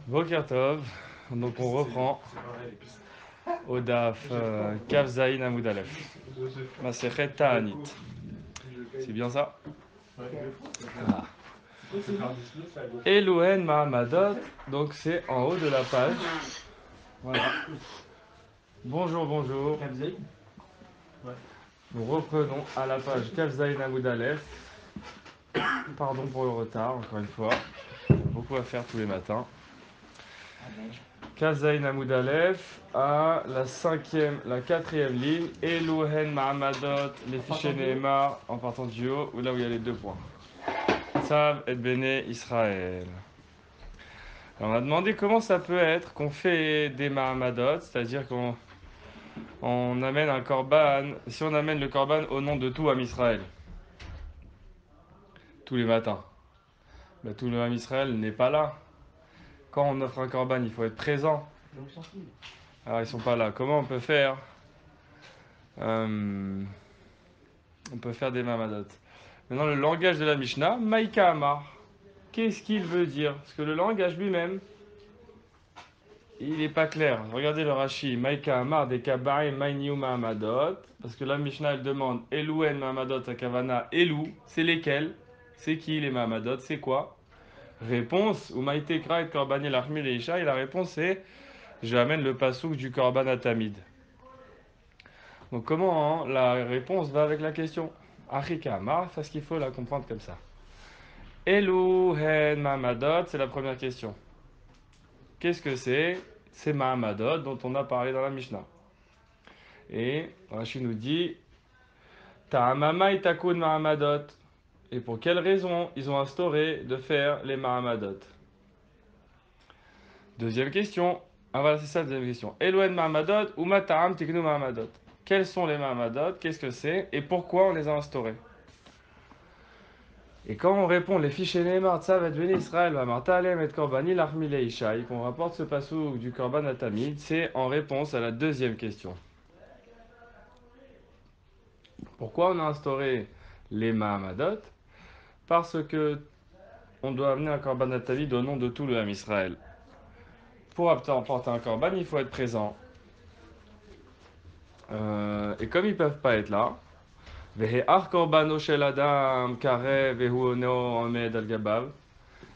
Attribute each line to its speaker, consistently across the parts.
Speaker 1: Boker Tov, donc on reprend au Daf Kaf Zayin Amoud Aleph, Masechet Ta'anit. C'est bien ça? Ah. Elohen Mahamadot, donc c'est en haut de la page. Voilà. Bonjour, bonjour. Nous reprenons à la page Kaf Zayin Amoud Aleph. Pardon pour le retard, encore une fois. Beaucoup à faire tous les matins. Kazaïn Amoud Aleph à la quatrième ligne, Elohen Mahamadot, les fichiers Nehemar en partant du haut, ou là où il y a les deux points. Tzav et Béné Israël. Alors on a demandé comment ça peut être qu'on fait des Mahamadot, c'est-à-dire qu'on amène un korban, si on amène le korban au nom de tout Am Israël, tous les matins. Ben, tout le Am Israël n'est pas là. Quand on offre un korban, il faut être présent. Alors ils sont pas là. Comment on peut faire On peut faire des Mahamadot. Maintenant, le langage de la Mishnah, Maïka Amar. Qu'est-ce qu'il veut dire? Parce que le langage lui-même, il n'est pas clair. Regardez le Rashi. Maïka Amar, des Kabaï, Maïniou Mahamadot. Parce que la Mishnah, elle demande Elouen Mahamadot à Kavana. Elou, c'est lesquels? C'est qui les Mahamadot? C'est quoi? Réponse, ou Maïtekra et Korbani Lachmil et Isha. Et la réponse c'est j'amène le pasouk du Korban Atamid. Donc, comment la réponse va avec la question? Achika Amar, parce qu'il faut la comprendre comme ça. Elouhen Mahamadot, c'est la première question. Qu'est-ce que c'est? C'est Mahamadot dont on a parlé dans la Mishnah. Et Rashi nous dit Ta'amama itakun Mahamadot. Et pour quelle raison ils ont instauré de faire les Mahamadot? Deuxième question. Ah voilà, c'est ça la deuxième question. Elouhen Mahamadot ou Mata'am tiknu Mahamadot. Quels sont les Mahamadot? Qu'est-ce que c'est? Et pourquoi on les a instaurés? Et quand on répond les fichiers Neymar, Tzav et Béni Israël, Marta Alem et Korbani, l'Armile Ishaï, qu'on rapporte ce passou du Korban Atamid, c'est en réponse à la deuxième question. Pourquoi on a instauré les Mahamadot? Parce que on doit amener un Korban Atamid au nom de tout le Ham Israël. Pour apporter un Korban, il faut être présent. Et comme ils ne peuvent pas être là,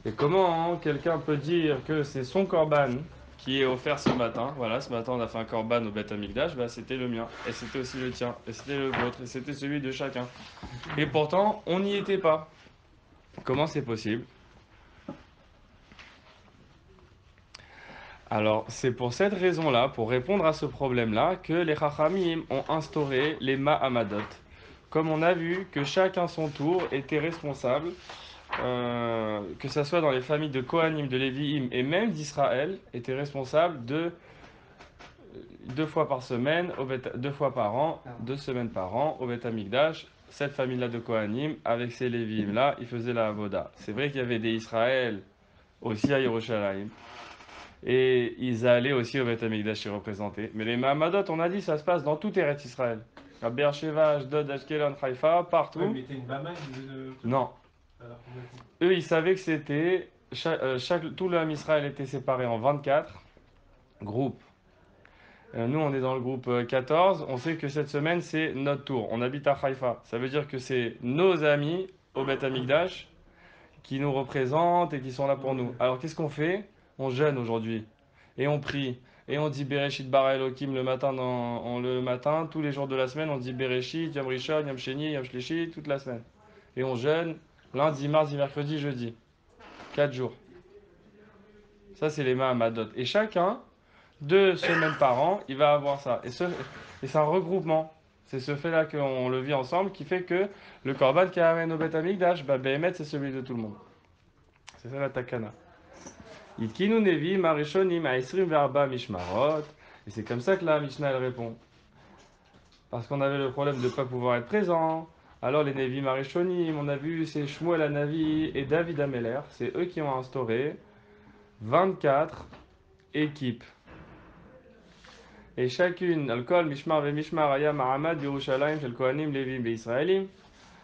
Speaker 1: et comment quelqu'un peut dire que c'est son korban qui est offert ce matin? Voilà, ce matin on a fait un korban au Beth Amikdash, bah, c'était le mien, et c'était aussi le tien, et c'était le vôtre, et c'était celui de chacun. Et pourtant, on n'y était pas. Comment c'est possible? Alors, c'est pour cette raison-là, pour répondre à ce problème-là, que les Chachamim ont instauré les Mahamadot. Comme on a vu que chacun son tour était responsable, que ce soit dans les familles de Kohanim, de Lévi'im et même d'Israël, était responsable de 2 fois par semaine, deux fois par an, 2 semaines par an, au Beth Amikdash. Cette famille-là de Kohanim, avec ces Lévi'im-là, ils faisaient la Avoda. C'est vrai qu'il y avait des Israël aussi à Yerushalayim. Et ils allaient aussi au Beth Amikdash y représenter. Mais les Mahamadot, on a dit, ça se passe dans tout Eretz Israël. À Beersheva, Ashdod, Ashkelon, Haïfa, partout.
Speaker 2: Ouais, mais t'es une bama
Speaker 1: Non.
Speaker 2: Alors,
Speaker 1: Eux, ils savaient que c'était. Tout le Ham Israël était séparé en 24 groupes. Nous, on est dans le groupe 14. On sait que cette semaine, c'est notre tour. On habite à Haïfa. Ça veut dire que c'est nos amis au Beth Amikdash qui nous représentent et qui sont là pour nous. Alors, qu'est-ce qu'on fait? On jeûne aujourd'hui. Et on prie. Et on dit Bereshit bara Elohim le matin. Tous les jours de la semaine, on dit Bereshit, Yom Rishon, Yom Sheni, Yom Shlishi, toute la semaine. Et on jeûne lundi, mardi, mercredi, jeudi. 4 jours. Ça, c'est les Mahamadot. Et chacun, 2 semaines par an, il va avoir ça. Et c'est un regroupement. C'est ce fait-là qu'on le vit ensemble qui fait que le korban qui amène au Beth Amikdash, bah, Behemet, c'est celui de tout le monde. C'est ça la takana. Itkinu nevi marishonim aisrim verba mishmarot. Et c'est comme ça que la Mishnah elle répond. Parce qu'on avait le problème de ne pas pouvoir être présent. Alors les Nevi Marishonim, on a vu, c'est Shmuel Anavi et David Ameller. C'est eux qui ont instauré 24 équipes. Et chacune, Al-Kol, Mishmar ve Mishmar, Aya Mahamad, Yerushalayim, Shel Kohanim, Levim et Israélim.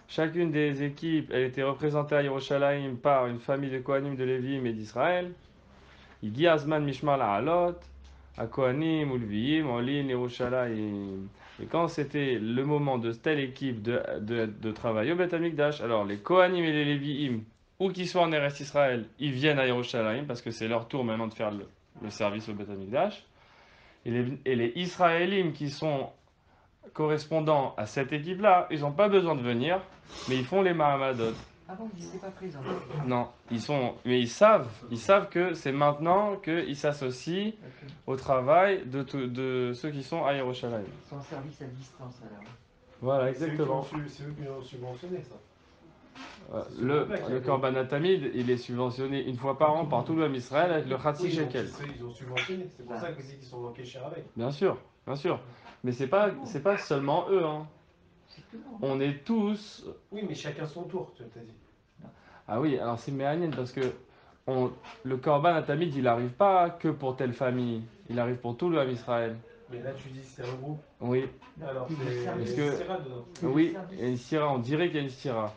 Speaker 1: Chacune des équipes, elle était représentée à Yerushalayim par une famille de Kohanim, de Lévim et d'Israël. Igi Azman Mishmar La'alot, Akohanim, Ulviim, Olin, Yerushalayim. Et quand c'était le moment de telle équipe de travail au Beth Amikdash, alors les Kohanim et les Lévi'im, où qu'ils soient en Eretz Israël, ils viennent à Yerushalayim parce que c'est leur tour maintenant de faire le service au Beth Amikdash. Et les Israélim qui sont correspondants à cette équipe-là, ils n'ont pas besoin de venir, mais ils font les Mahamadot.
Speaker 2: Ah bon, ils n'étaient pas présents.
Speaker 1: Non, mais ils savent que c'est maintenant qu'ils s'associent
Speaker 2: Ok.
Speaker 1: au travail de ceux qui sont à Yerushalayim.
Speaker 2: Ils sont en service à distance alors.
Speaker 1: Voilà, exactement.
Speaker 3: C'est eux qui ont subventionné ça. C'est ce
Speaker 1: Le
Speaker 3: groupe-là qui a
Speaker 1: Korban Atamid, il est subventionné une fois par an par tout le Ham Israël avec le Khatsi
Speaker 3: Oui, donc
Speaker 1: Shekel.
Speaker 3: ils ont subventionné. C'est pour ça que c'est qu'ils sont manqués cher avec.
Speaker 1: Bien sûr, bien sûr. Mais c'est pas seulement eux, hein.
Speaker 2: C'est tout le monde.
Speaker 1: On est tous.
Speaker 3: Oui, mais chacun son tour, tu t'as dit.
Speaker 1: Ah oui, alors c'est méanienne parce que le Korban Atamid, il n'arrive pas que pour telle famille, il arrive pour tout le Ham Israël.
Speaker 3: Mais là, tu dis que c'est un groupe.
Speaker 1: Oui,
Speaker 3: Alors,
Speaker 2: Puis le
Speaker 3: c'est
Speaker 2: service.
Speaker 1: Est-ce que-
Speaker 3: Syrah dedans.
Speaker 2: C'est le
Speaker 1: oui,
Speaker 2: service.
Speaker 1: il y a une stira, on dirait qu'il y a une stira.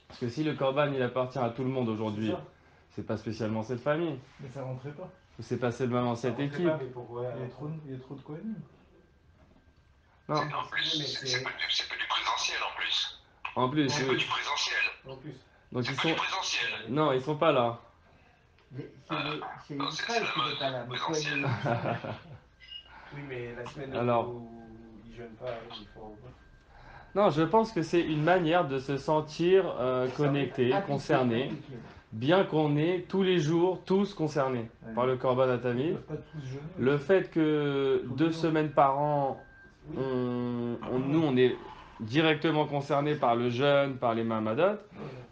Speaker 1: Parce que si le Korban il appartient à tout le monde aujourd'hui,
Speaker 3: C'est ça.
Speaker 1: c'est pas spécialement cette famille,
Speaker 4: Mais ça rentrait pas.
Speaker 1: ou c'est pas seulement
Speaker 3: Ça
Speaker 1: cette
Speaker 3: rentrait
Speaker 1: équipe.
Speaker 3: pas, mais pourquoi
Speaker 4: Il y a trop de Kohanim.
Speaker 1: Non,
Speaker 5: En plus,
Speaker 3: Oui, mais
Speaker 5: c'est que du présentiel en plus.
Speaker 1: en plus,
Speaker 5: C'est
Speaker 1: oui.
Speaker 5: que du présentiel.
Speaker 3: En plus.
Speaker 1: Donc
Speaker 5: C'est
Speaker 1: ils
Speaker 5: que
Speaker 1: sont.
Speaker 5: du présentiel.
Speaker 1: Non, ils sont pas là.
Speaker 2: C'est Israël qui n'est pas là, mais quoi, il est
Speaker 3: Oui, mais la semaine
Speaker 1: Alors.
Speaker 3: où ils jeûnent pas, ils font.
Speaker 1: Non, je pense que c'est une manière de se sentir connecté, concerné, bien qu'on est tous les jours tous concernés par le Korban
Speaker 4: Ils
Speaker 1: Atamid.
Speaker 4: peuvent pas tous jeûner.
Speaker 1: Le fait que 2 semaines par an,
Speaker 3: Oui.
Speaker 1: nous on est directement concernés par le jeûne, par les Mahamadot,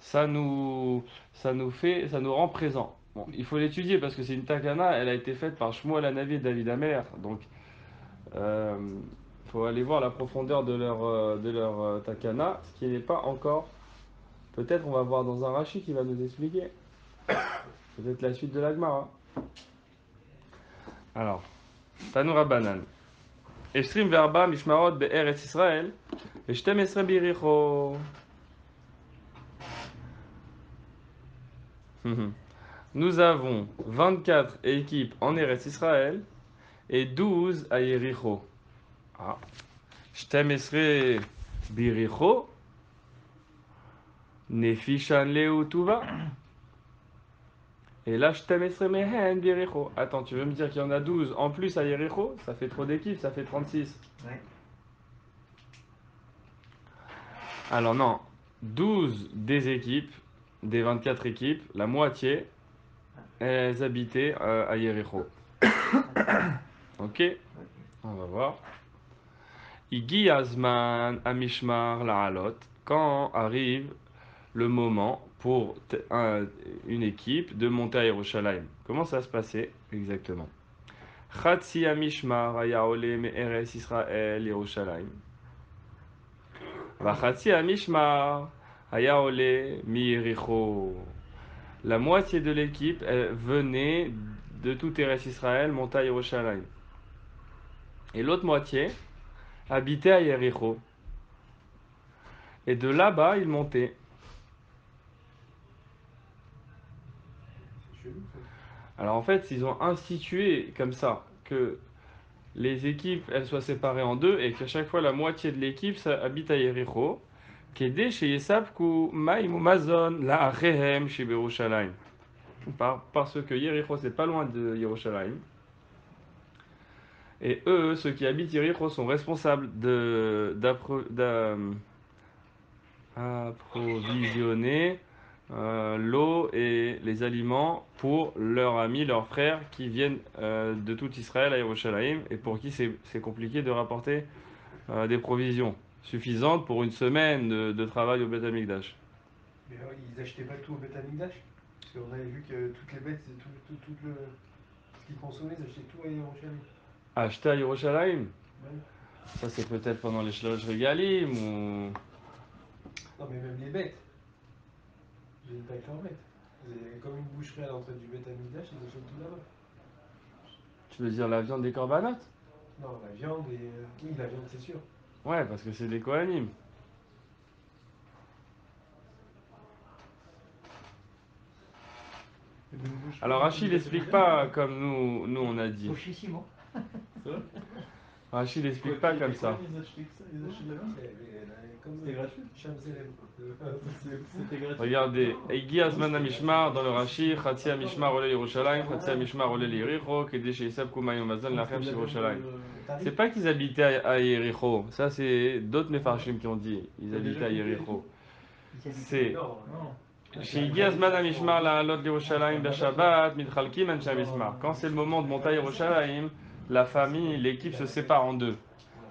Speaker 1: ça nous rend présents. Bon, il faut l'étudier parce que c'est une takana, elle a été faite par Shmuel Hanavi et David Amer, donc faut aller voir la profondeur de leur takana, ce qui n'est pas encore. Peut-être on va voir dans un Rashi qui va nous expliquer. Peut-être la suite de la Gemara. Alors, Tanoura Banan. Estrim verba mishmarot be'eretz Israël, et shtem esre biricho. Nous avons 24 équipes en Eretz Israël et 12 à Yericho. Ah. Shtem esre biricho. Nefishan leu tuva. Et là, shtem esre mehen biricho. Attends, tu veux me dire qu'il y en a 12 en plus à Yericho? Ça fait trop d'équipes, ça fait 36.
Speaker 2: Ouais.
Speaker 1: Alors non, 12 des équipes, des 24 équipes, la moitié, elles habitaient à Yericho. Ok, on va voir. Igi Azman Amishmar La'alot, quand arrive le moment pour une équipe de monter à Yerushalayim. Comment ça se passait exactement? Chatsi Amishmar Ayaole Me'eres Israël Yerushalayim. Vachatsi Amishmar Ayaole Mi-Yericho. La moitié de l'équipe venait de tout Eretz Israël, monter à Yerushalayim. Et l'autre moitié habitait à Yericho. Et de là-bas, ils montaient.
Speaker 3: C'est chelou ça.
Speaker 1: Alors en fait, ils ont institué comme ça que les équipes elles soient séparées en deux et qu'à chaque fois la moitié de l'équipe ça habite à Yericho. Kedé chez Yesapku Maim ou Mazon la Achehem chez Yerushalayim. Parce que Yericho c'est pas loin de Yerushalayim. Et eux, ceux qui habitent Yericho, sont responsables d'approvisionner l'eau et les aliments pour leurs amis, leurs frères qui viennent de tout Israël à Yerushalayim et pour qui c'est compliqué de rapporter des provisions suffisantes pour une semaine de travail au Beth Amikdash.
Speaker 3: Mais ils achetaient pas tout au Beth Amikdash. Parce qu'on avait vu que toutes les bêtes, tout le. Ce qu'ils consommaient, ils achetaient tout à Yerushalayim.
Speaker 1: Acheter à Yerushalayim,
Speaker 3: Ouais.
Speaker 1: ça c'est peut-être pendant les Shlosh Regalim ou.
Speaker 3: Non, mais même les bêtes. Ils viennent pas avec leurs bêtes. C'est comme une boucherie à l'entrée du Beth Amikdash, ils achètent tout là-bas.
Speaker 1: Tu veux dire la viande des korbanot?
Speaker 3: Non, la viande et. Oui, la viande, c'est sûr.
Speaker 1: Ouais, parce que c'est des Kohanim. Alors Rachid n'explique pas comme nous on a dit.
Speaker 2: Muchísimo.
Speaker 1: Rachid n'explique pas comme ça.
Speaker 4: Ils achetaient que ça, ils achetaient de la viande. C'était gratuit. C'était gratuit.
Speaker 1: Regardez, Egi Azman Amishmar dans le Rashi, Chatzi Amishmar Ole Yerushalayim, Chatzi Amishmar Ole Yericho, Kedesh Yisab Kumayom Mazal Lachem Shir Yerushalayim. C'est pas qu'ils habitaient à Yericho, ça c'est d'autres Mefarshim qui ont dit, ils habitaient à Yericho. C'est chez Egi Azman Amishmar la Halot Yerushalayim Beshabbat, Mitchalkim Anshe Amishmar. Quand c'est le moment de monter à Yerushalayim, la famille, l'équipe se sépare en deux.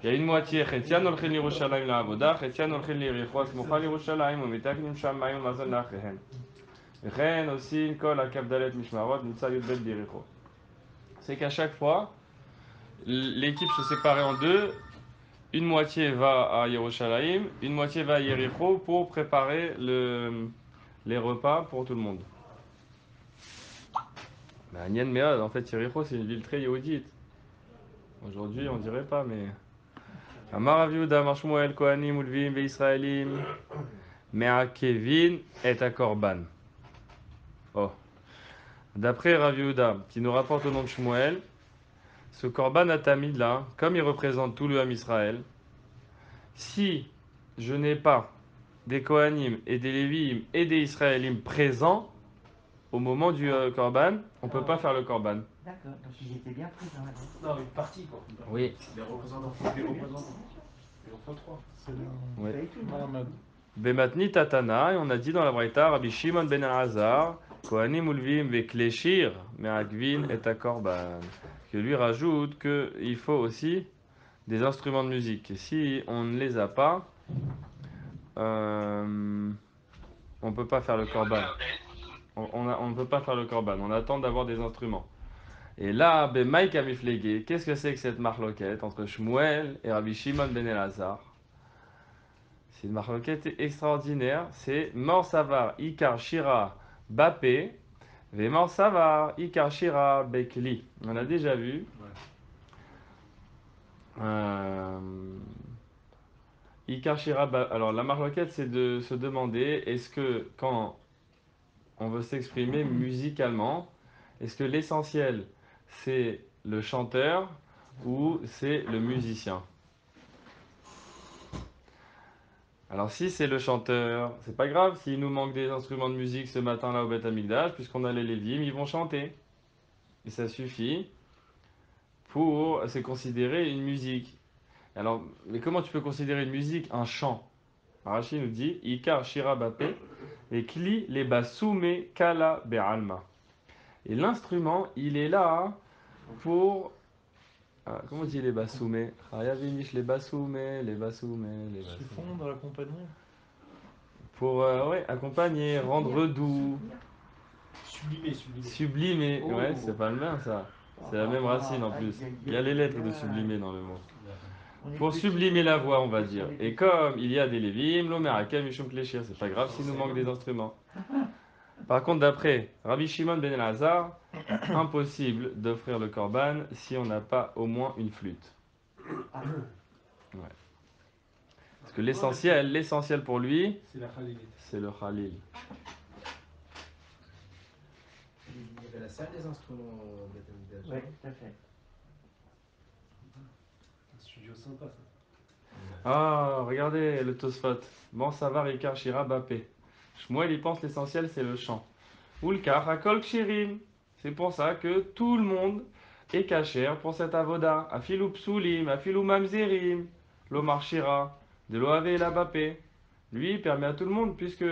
Speaker 1: Il y a une moitié, Chetian Olchin Yerushalayim la Avoda, Chetian Olchin Yericho, Smuchal Yerushalayim, Umitaknim Sham Mayom Mazal Lachem. Ren aussi, Kol Akavdalet Mishmarot, Nitsa Yudbet Biricho. C'est qu'à chaque fois, l'équipe se séparait en deux. Une moitié va à Yerushalayim, une moitié va à Yericho pour préparer les repas pour tout le monde. Mais à Nien Mead, en fait, Yericho, c'est une ville très yéhoudite. Aujourd'hui, on dirait pas, mais. Amar Rav Yehuda, Amar Shmuel, Kohanim, Ulvim, Ve'Israelim, Me'akevin et Akorban. Oh. D'après Rav Yehuda, qui nous rapporte au nom de Shmuel, ce Korban Atamid là, comme il représente tout le Ham Israël, si je n'ai pas des Kohanim et des Lévim et des Israélim présents au moment du Korban, on ne peut pas faire le Korban.
Speaker 2: D'accord, donc ils étaient bien présents là-bas.
Speaker 3: Non, une partie quoi.
Speaker 1: Oui.
Speaker 3: Les représentants. Les représentants. Ils en font trois.
Speaker 4: C'est
Speaker 1: Ouais.
Speaker 2: Pas du tout.
Speaker 4: Mahamad.
Speaker 1: Bematni Tatana, et on a dit dans la Braïta, Rabbi Shimon ben Elazar, Kohanim Ulvim Vekleshir, Me'akvin et Akorban, que lui rajoute qu'il faut aussi des instruments de musique. Et si on ne les a pas, on ne peut pas faire le Korban. On ne peut pas faire le Korban, on attend d'avoir des instruments. Et là, Bemaïk Amiflege, qu'est-ce que c'est que cette marloquette entre Shmuel et Rabbi Shimon ben Elazar? C'est une marloquette extraordinaire. C'est Mor Savar, Ikar Shira, Bapé, Ve Mor Savar, Ikar Shira, Bekli. On a déjà vu. Ikar Shira, alors la marloquette, c'est de se demander est-ce que quand on veut s'exprimer musicalement, est-ce que l'essentiel c'est le chanteur ou c'est le musicien? Alors si c'est le chanteur, c'est pas grave s'il nous manque des instruments de musique ce matin-là au Beth Amikdash, puisqu'on a les Lévim, ils vont chanter. Et ça suffit pour se considérer une musique. Alors, mais comment tu peux considérer une musique un chant? Rachid nous dit Ikar Shira Bapé et Kli les Basoume Kala Be'alma. Et l'instrument, il est là pour. Comment on dit les Basoume? Hayavinish les Basoume, les Basoume, les
Speaker 4: Se
Speaker 1: Basoume.
Speaker 4: fondre, accompagner.
Speaker 1: Pour ouais, accompagner, rendre doux,
Speaker 3: Sublimé, sublimé.
Speaker 1: sublimer.
Speaker 2: Oh.
Speaker 1: Ouais, c'est pas le même ça. C'est la même racine en plus. Il y a les lettres de sublimer dans le mot.
Speaker 2: On est
Speaker 1: Pour
Speaker 2: petits,
Speaker 1: sublimer la voix, on va
Speaker 2: on est
Speaker 1: dire.
Speaker 2: petits.
Speaker 1: Et comme il y a des Lévim, l'Omerakem, Mishum Kleshir, c'est pas grave s'il nous manque des instruments. Par contre, d'après Rabbi Shimon ben Elazar, impossible d'offrir le Korban si on n'a pas au moins une flûte.
Speaker 2: Ah,
Speaker 1: Parce que l'essentiel pour lui,
Speaker 3: C'est la Khalilite.
Speaker 1: c'est le Khalil.
Speaker 6: Il y avait la salle des instruments au Beth Amikdash.
Speaker 2: ouais, tout à fait.
Speaker 3: Un studio sympa ça.
Speaker 1: Ah, regardez le Tosfot. Bon, ça va, Rikar Shira Bapé. Shmuel, il pense l'essentiel, c'est le chant. Ulkar Hakol Kshirim. C'est pour ça que tout le monde est kasher pour cette avoda. Afilou Psulim, Afilou Mamzerim, Lomar Shira, de l'Oave la Bapé. Lui, il permet à tout le monde, puisque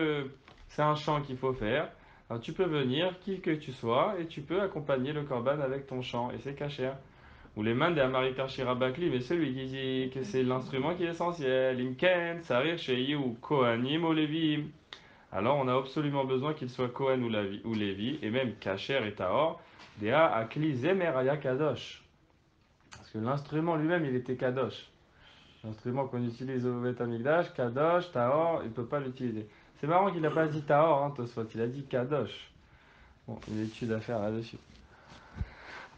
Speaker 1: c'est un chant qu'il faut faire. Alors tu peux venir, qui que tu sois, et tu peux accompagner le korban avec ton chant, et c'est kasher. Ou les mains des Amarikar Shira Bakli, mais celui qui dit que c'est l'instrument qui est essentiel. Imken, Sarir Shei ou Kohanim ou Levim. Alors on a absolument besoin qu'il soit Kohen ou Lévi, et même Kacher et Tahor, Dea Akli Zemeraya Kadosh. Parce que l'instrument lui-même, il était Kadosh. L'instrument qu'on utilise au Beth Amikdash, Kadosh, Tahor, il ne peut pas l'utiliser. C'est marrant qu'il n'a pas dit Tahor, hein, Tosfot, il a dit Kadosh. Bon, il y a une étude à faire là-dessus.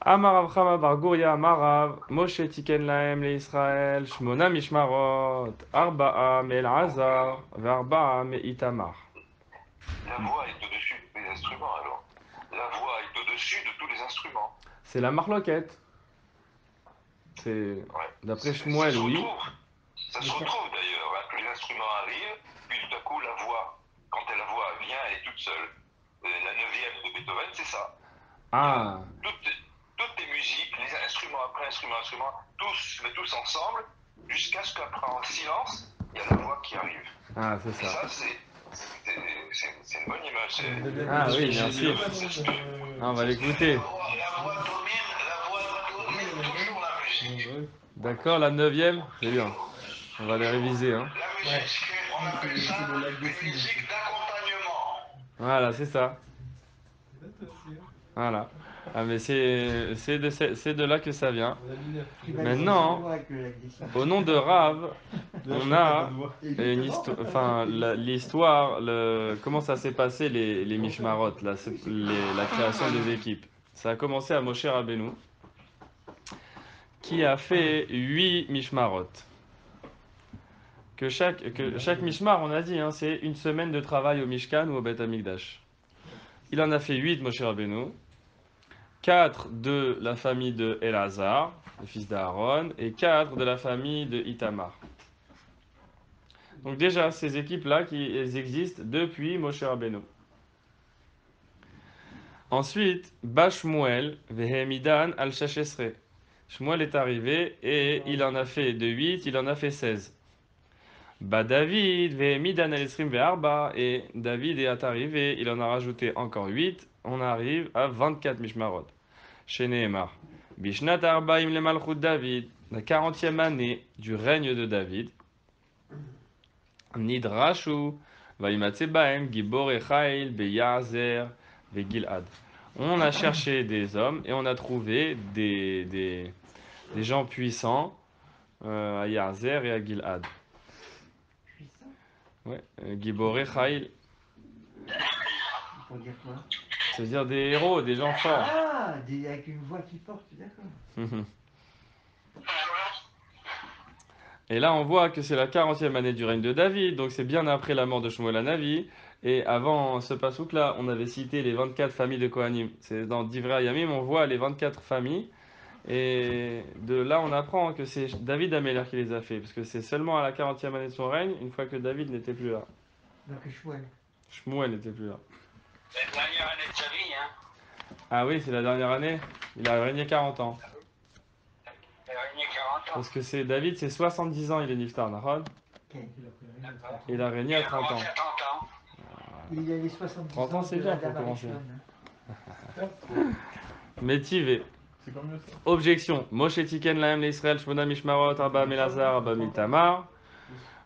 Speaker 1: Amarav Chama Bar Guria Amarav, Moshe Tiken Lahem le Israël, Shmona Mishmarot, Arba'a me Elazar, Varba'a me Itamar.
Speaker 5: La voix est au-dessus des instruments alors. La voix instruments.
Speaker 1: C'est la marloquette. C'est d'après Shmuel, oui.
Speaker 5: Ça se retrouve d'ailleurs, hein, que les instruments arrivent, puis tout à coup la voix, quand la voix vient, elle est toute seule. La neuvième de Beethoven, c'est ça.
Speaker 1: Ah,
Speaker 5: Toutes les musiques, les instruments après instruments, tous, mais tous ensemble, jusqu'à ce qu'après en silence, il y a la voix qui arrive.
Speaker 1: ah, c'est
Speaker 5: Et
Speaker 1: ça.
Speaker 5: ça, c'est une bonne image.
Speaker 1: Ah oui, bien sûr. Ah, on va l'écouter.
Speaker 5: La voix domine toujours la musique.
Speaker 1: D'accord, la neuvième, c'est bien. On va les réviser, hein.
Speaker 5: La musique, on appelle ça une musique d'accompagnement.
Speaker 1: Voilà, c'est ça. Voilà. Ah, mais c'est de là que ça vient.
Speaker 2: Tu vas
Speaker 1: Maintenant,
Speaker 2: essayer avec le lac des Cygnes.
Speaker 1: au nom de Rav, on a une histoire, enfin, l'histoire, comment ça s'est passé les Mishmarot, la création des équipes. Ça a commencé à Moshe Rabbeinu, qui a fait 8 Mishmarot. Que chaque Mishmar, on a dit, hein, c'est une semaine de travail au Mishkan ou au Beth Amikdash. Il en a fait 8, Moshe Rabbeinu. 4 de la famille de Elazar, le fils d'Aaron, et 4 de la famille de Itamar. Donc déjà, ces équipes-là, elles existent depuis Moshe Rabbeinu. Ensuite, Bashmuel, Vehemidan al-Shashesre. Shmuel est arrivé et il en a fait de 8, il en a fait 16. David, Vehemidan al-Esrim ve'arba, et David est arrivé, il en a rajouté encore 8, on arrive à 24 Mishmarot. Chez Nehemar. Bishnat Arbaim le Malchut David, la 40e année du règne de David. Nidrashu, Vaimatse Baem, Gibor Echail, Beyazer, Vegilad. On a cherché des hommes et on a trouvé des gens puissants à Yazer et à Gilad.
Speaker 2: Puissant.
Speaker 1: Ouais, Gibor Echail,
Speaker 2: Pour dire quoi?
Speaker 1: c'est-à-dire des héros, des gens forts.
Speaker 2: Ah, avec une voix qui porte, d'accord.
Speaker 1: Et là, on voit que c'est la 40e année du règne de David, donc c'est bien après la mort de Shmuel Hanavi. Et avant ce pasouk-là, on avait cité les 24 familles de Kohanim. C'est dans Divrei Yamim, on voit les 24 familles. Et de là, on apprend que c'est David Améler qui les a fait, parce que c'est seulement à la 40e année de son règne, une fois que David n'était plus là.
Speaker 2: Donc Shmuel.
Speaker 1: Shmuel n'était plus là.
Speaker 5: C'est la dernière année de sa vie, hein.
Speaker 1: Ah oui, c'est la dernière année. Il a régné 40 ans.
Speaker 5: Il a régné 40 ans.
Speaker 1: Parce que c'est David, c'est 70 ans, il est Niftar, Nahon.
Speaker 2: Ok.
Speaker 5: D'accord.
Speaker 1: Il a régné à 30 ans.
Speaker 5: commencé à 30 ans.
Speaker 2: Il a les 70
Speaker 1: 30 ans, c'est
Speaker 2: de
Speaker 1: bien
Speaker 2: Adam
Speaker 1: pour commencer.
Speaker 2: Arishon.
Speaker 1: Métivé.
Speaker 4: C'est comme ça.
Speaker 1: Objection. Moshe Tiken Lahem l'Israël, Shmona Mishmarot, Abba Melazar, Abba Mitamar.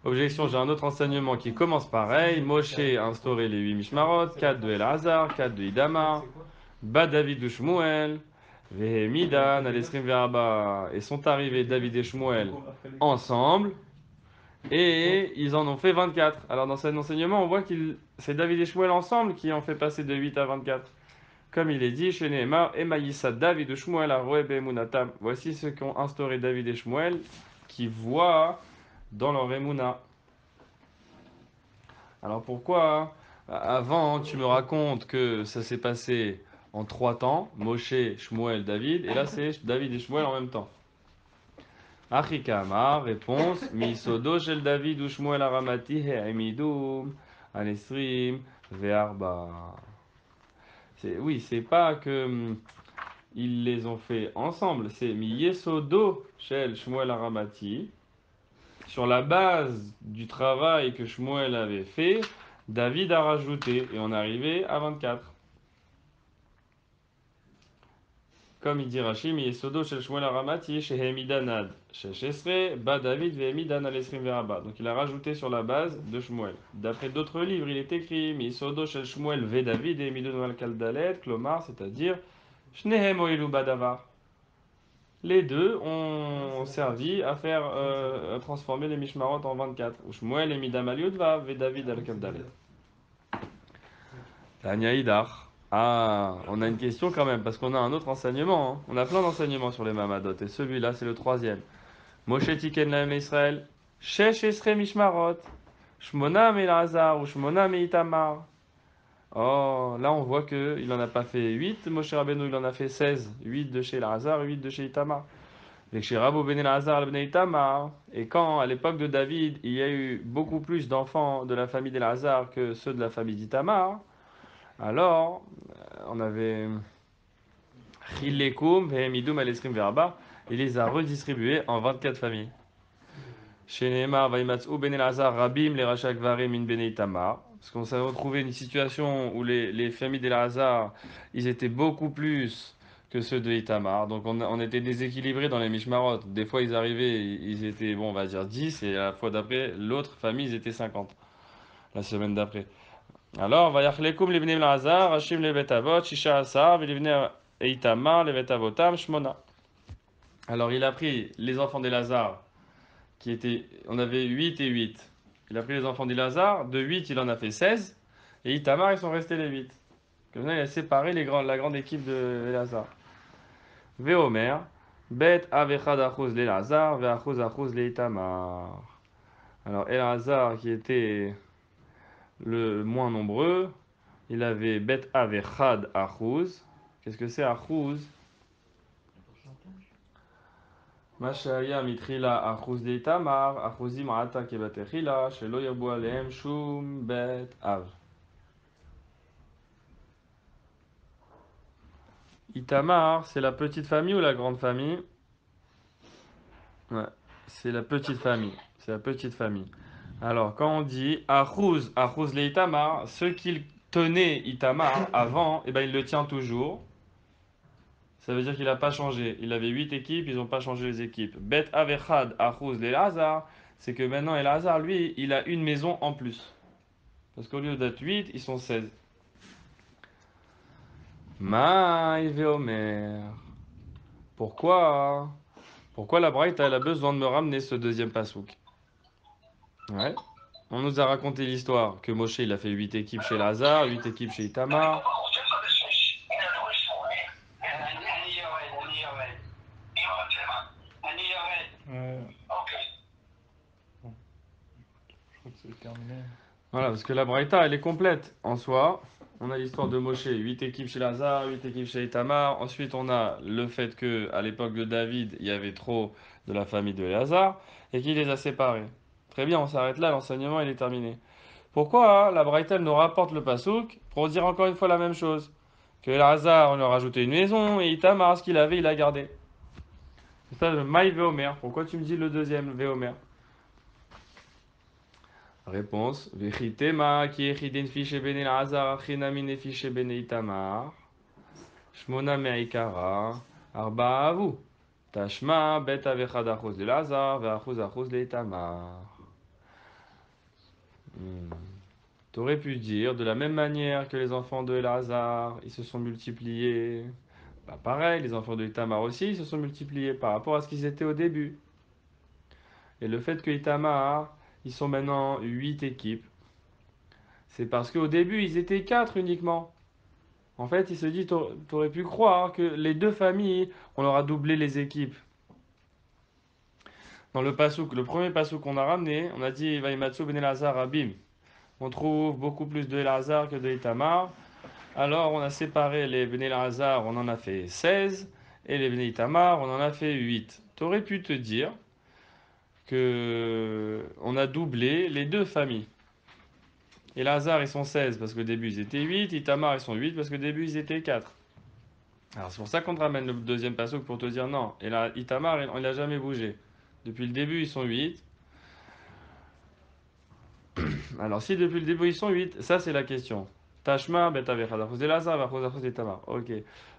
Speaker 1: Objection, j'ai un autre enseignement qui commence pareil. Moshe a instauré les 8 Mishmarot, 4 de Elazar, 4 de Idamar, Ba David ou Shmuel, Vehemidan, Alesrim Veraba. Et sont arrivés David et Shmuel ensemble, et ils en ont fait 24. Alors dans cet enseignement, on voit que c'est David et Shmuel ensemble qui ont fait passer de 8 à 24. Comme il est dit chez Nehemar, Emaïssa David ou Shmuel à Roeb Emunatam. Voici ceux qui ont instauré David et Shmuel, qui voient dans leur Emuna. Alors pourquoi avant tu me racontes que ça s'est passé en 3 temps, Moshe, Shmuel, David, et là c'est David et Shmuel en même temps. Achikama, réponse, Misodo shel David ou Shmuel aramati he'emidum, anesrim, ve'arba. Oui, c'est pas que ils les ont fait ensemble, c'est mi yesodo shel Shmuel aramati. Sur la base du travail que Shmuel avait fait, David a rajouté et on est arrivé à 24. Comme il dit Rachim, Yesodo shel Shmuel aramati shehemidanad sheshesre ba David vehemidan alesrim veraba. Donc il a rajouté sur la base de Shmuel. D'après d'autres livres, il est écrit Yesodo shel Shmuel ve David ehemidon al kaldalet, klomar, c'est-à-dire shnehem oilu badavar. Les deux ont servi à faire à transformer les Mishmarot en 24. Ou Shmuel et Midam al Yudva ve David al kaldalet. Tanya Idar. Ah, on a une question quand même, parce qu'on a un autre enseignement. Hein. On a plein d'enseignements sur les Mamadot, et celui-là, c'est le 3e. Moshe Tiken Lahem Israël, Shesh Esre Mishmarot, Shmona me Elazar ou Shmona me Itamar. Oh, là on voit qu'il n'en a pas fait 8, Moshe Rabbeinu il en a fait 16. 8 de chez Elazar et 8 de chez Itamar. Et chez Rabou ben Elazar ben Itamar. Et quand, à l'époque de David, il y a eu beaucoup plus d'enfants de la famille d'Elazar que ceux de la famille d'Itamar, alors on avait Chilekum ve'emidum al-esrim ve'arba, il les a redistribués en 24 familles. Chez Nehemar, Vaimatsu ben Elazar, Rabim, les Rachak Varim, min ben Itamar. Parce qu'on s'est retrouvé une situation où les familles d'Elazar, ils étaient beaucoup plus que ceux de Itamar. Donc on était déséquilibrés dans les Mishmarot. Des fois ils arrivaient, ils étaient, bon, on va dire 10, et la fois d'après, l'autre famille, ils étaient 50. La semaine d'après. Alors, Vayachlekum les bnei Elazar, Hashim les Betavot, Shisha Asar, les bnei Itamar, les Betavotam, Shmona. Alors il a pris les enfants d'Elazar qui étaient, on avait 8 et 8. Il a pris les enfants d'Elazar, de 8 il en a fait 16, et Itamar ils sont restés les 8. Comme ça il a séparé la grande équipe de Elazar. Veomer, Bet avechad achuz l'Elazar, ve'achuz achuz l'Itamar. Alors Elazar qui était le moins nombreux, il avait Bet avechad achuz. Qu'est-ce que c'est achuz? Mashaya mitrila achuz leitamar, achuzim ata kebatechila, shelo yabu alehem shum bet av. Itamar, c'est la petite famille ou la grande famille? Ouais, c'est la petite famille. C'est la petite famille. Alors, quand on dit achuz, achuz leitamar, ce qu'il tenait Itamar avant, eh ben, il le tient toujours. Ça veut dire qu'il n'a pas changé. Il avait 8 équipes, ils n'ont pas changé les équipes. Bet avechad achuz l'Elazar, c'est que maintenant Elazar, lui, il a une maison en plus. Parce qu'au lieu d'être 8, ils sont 16. Maï veomer. Pourquoi? Pourquoi la Braïta, elle a besoin de me ramener ce deuxième pasouk? Ouais. On nous a raconté l'histoire que Moshe, il a fait 8 équipes chez Elazar, 8 équipes chez Itamar.
Speaker 4: Je crois que c'est terminé.
Speaker 1: Voilà, parce que la Braïta, elle est complète en soi. On a l'histoire de Moshe, 8 équipes chez Lazare, 8 équipes chez Itamar. Ensuite, on a le fait que à l'époque de David, il y avait trop de la famille de Lazare et qu'il les a séparés. Très bien, on s'arrête là, l'enseignement il est terminé. Pourquoi la Braïta elle nous rapporte le pasouk pour dire encore une fois la même chose? Que Lazare, on lui a rajouté une maison et Itamar, ce qu'il avait, il a gardé. C'est ça le Maï Véomer. Pourquoi tu me dis le deuxième Véomer? Réponse. Vechitema qui echidin fiche ben Elazar, achinamine fiche ben Itamar. Shmona me'ikara, arba avu. Tashma bet avechad achuz l'Elazar, ve'achuz achuz l'Itamar. T'aurais pu dire, de la même manière que les enfants de Elazar, ils se sont multipliés. Bah pareil, les enfants de Itamar aussi, ils se sont multipliés par rapport à ce qu'ils étaient au début. Et le fait que Itamar, ils sont maintenant 8 équipes, c'est parce qu'au début, ils étaient 4 uniquement. En fait, il se dit, t'aurais pu croire que les deux familles, on leur a doublé les équipes. Dans le pasouk, le premier pasouk qu'on a ramené, on a dit, Vaimatsu ben Elazar Abim. On trouve beaucoup plus de Elazar que de Itamar. Alors, on a séparé les ben Elazar, on en a fait 16, et les ben Itamar, on en a fait 8. T'aurais pu te dire que on a doublé les deux familles. Elazar, ils sont 16 parce qu'au début ils étaient 8. Itamar, ils sont 8 parce qu'au début ils étaient 4. Alors c'est pour ça qu'on te ramène le deuxième passouk pour te dire non. Et là, Itamar, il n'a jamais bougé. Depuis le début, ils sont 8. Alors si depuis le début ils sont 8, ça c'est la question. Tashma, betavechad, achuz Elazar, achuz Itamar. Ok.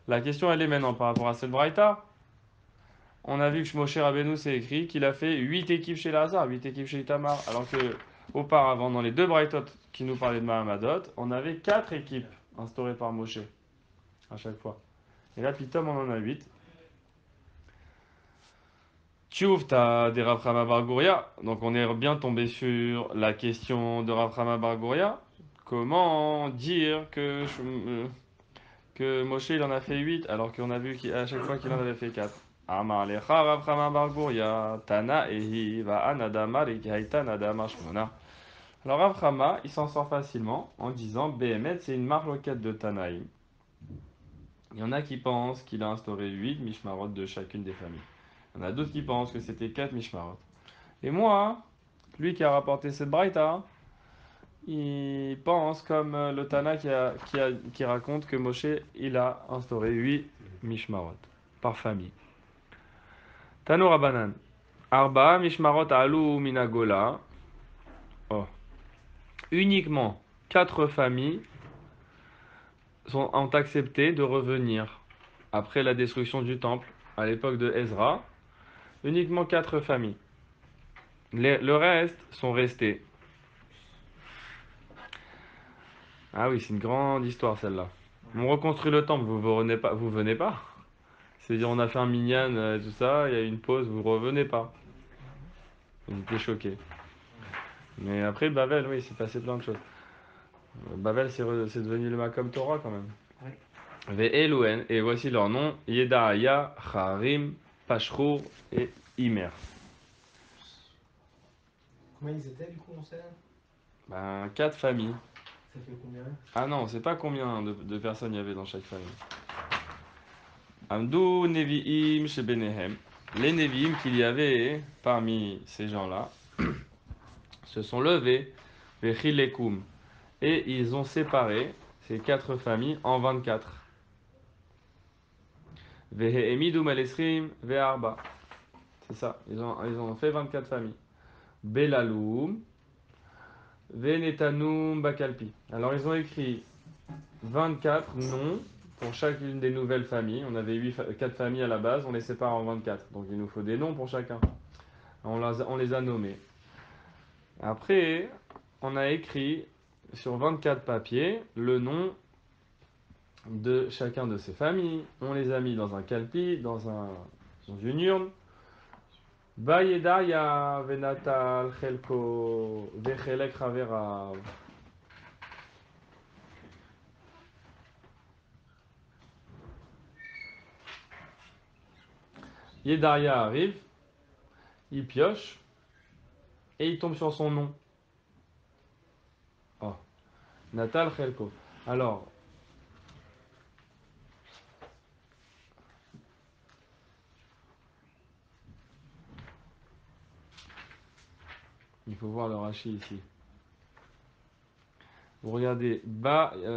Speaker 1: La question elle est maintenant par rapport à cette braïta. On a vu que Moshe Rabbeinu s'est écrit qu'il a fait 8 équipes chez Elazar, 8 équipes chez Itamar. Alors que auparavant, dans les deux braïtot qui nous parlaient de Mahamadot, on avait 4 équipes instaurées par Moshe à chaque fois. Et là, Pitom, on en a 8. Tchouf, t'as des Rav Chama bar Gouria. Donc on est bien tombé sur la question de Rav Chama bar Gouria. Comment dire que Moshe il en a fait 8 alors qu'on a vu qu'à chaque fois qu'il en avait fait 4. Amar lecha Rav Chama bar Gouria, Tana ehi va anadama rekihaita nadama shmona. Alors Rav Hama, il s'en sort facilement en disant Behemet, c'est une marloquette de Tanaïm. Il y en a qui pensent qu'il a instauré 8 mishmarot de chacune des familles. Il y en a d'autres qui pensent que c'était 4 mishmarot. Et moi, lui qui a rapporté cette braïta, il pense comme le Tana qui raconte que Moshe, il a instauré 8 mishmarot par famille. Tano Rabanan. Arba mishmarot alu minagola. Oh. Uniquement 4 familles ont accepté de revenir après la destruction du temple à l'époque de Ezra. Uniquement 4 familles. Le reste sont restés. Ah oui, c'est une grande histoire celle-là. On reconstruit le temple, vous venez pas, vous venez pas. C'est-à-dire on a fait un minyan, tout ça, il y a eu une pause, vous revenez pas. Ils étaient choqués. Mais après Babel, oui, il s'est passé plein de choses. Babel, c'est devenu le Makom Torah quand même.
Speaker 2: Oui.
Speaker 1: Ve'elouen, et voici leur nom, Yedaya, Harim, Pashrour et Imer.
Speaker 6: Combien ils étaient du coup, on sait?
Speaker 1: Ben, 4 familles.
Speaker 6: Ça fait combien?
Speaker 1: Ah non, on sait pas combien de personnes il y avait dans chaque famille. Amdou Nevi'im chez Benehem. Les Nevi'im qu'il y avait parmi ces gens-là se sont levés, Vechilekum, et ils ont séparé ces 4 familles en 24. Veheemidou Malesrim Ve'arba. C'est ça, ils ont fait 24 familles. Belaloum, Venetanum Bakalpi. Alors ils ont écrit 24 noms pour chacune des nouvelles familles. On avait 4 familles à la base, on les sépare en 24. Donc il nous faut des noms pour chacun. On les a nommés. Après, on a écrit sur 24 papiers le nom de chacun de ces familles. On les a mis dans un calpi, dans une urne. Bayedaya venatal chelko vechelek raverav. Yedaria arrive, il pioche et il tombe sur son nom. Oh, Natal Chelko. Alors, il faut voir le Rashi ici. Vous regardez,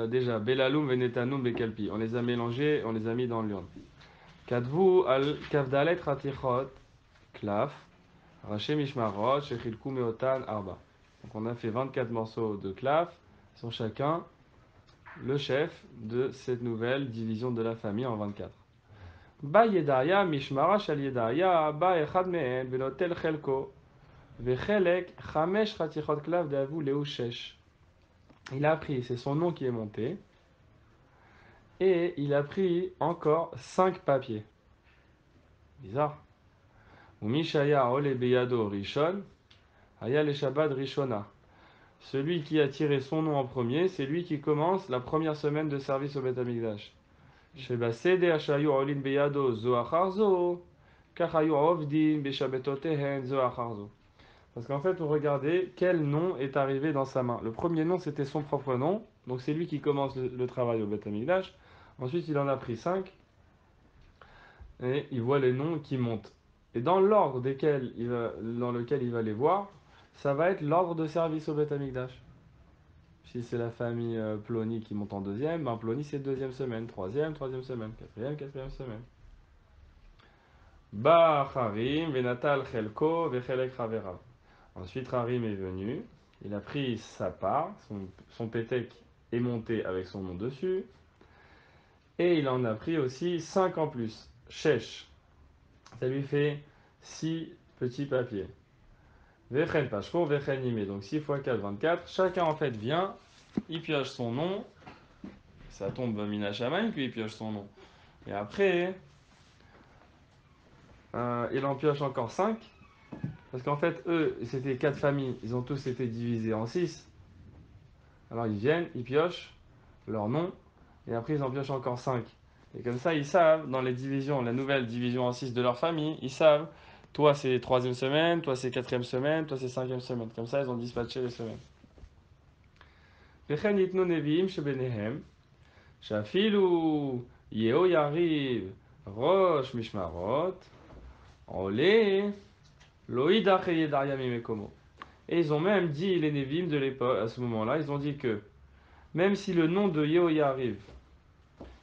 Speaker 1: déjà, Belaloum, Venetanum, Bekalpi. On les a mélangés, on les a mis dans l'urne. Kadvu al Kavdalet Ratichot, Klaf, Raché Mishmarot, Shechilku Meotan, Arba. Donc on a fait 24 morceaux de Klaf, ils sont chacun le chef de cette nouvelle division de la famille en 24. Ba Yedaria, Mishmara Shal Yedaria, Ba Echad Mehen, Venotel Chelko, Vechelek, Chamesh Ratichot Klaf, Davu Leu Shesh. Il a pris, c'est son nom qui est monté, et il a pris encore 5 papiers. Bizarre. Umishaya Ole Beyado Rishon, Aya le Shabbat Rishona. Celui qui a tiré son nom en premier, c'est lui qui commence la première semaine de service au Beth Amikdash. Sheba Sede Ashayu Olin Beyado Zo Acharzo, Kachayu Ovdin Beshabetotehen Zo Acharzo. Parce qu'en fait, vous regardez quel nom est arrivé dans sa main. Le premier nom, c'était son propre nom. Donc c'est lui qui commence le travail au Beth Amikdash. Ensuite, il en a pris 5. Et il voit les noms qui montent. Et dans l'ordre dans lequel il va les voir, ça va être l'ordre de service au Beth Amikdash. Si c'est la famille Ploni qui monte en deuxième, ben Ploni c'est deuxième semaine, troisième semaine, quatrième semaine. Ba Harim, Venatal Chelko, Vechelek Raverav. Ensuite, Harim est venu, il a pris sa part, son pétek est monté avec son nom dessus, et il en a pris aussi 5 en plus. Shesh, ça lui fait 6 petits papiers. Vechen Pashko, Vechen Nimé, donc 6 x 4, 24. Chacun en fait vient, il pioche son nom, ça tombe Mina Shamaim, puis il pioche son nom. Et après, il en pioche encore 5. Parce qu'en fait, eux, c'était 4 familles, ils ont tous été divisés en 6. Alors ils viennent, ils piochent leur nom, et après ils en piochent encore 5. Et comme ça, ils savent, dans les divisions, la nouvelle division en 6 de leur famille, ils savent, toi c'est 3e semaine, toi c'est 4e semaine, toi c'est 5e semaine. Comme ça, ils ont dispatché les semaines. וכן ייתנו נביאים שביניהם, שאפילו יהויריב ראש משמרות, עולה, לא יידח ידעיה ממקומו. Et ils ont même dit, les Névim de l'époque, à ce moment-là, ils ont dit que même si le nom de Yehoyariv,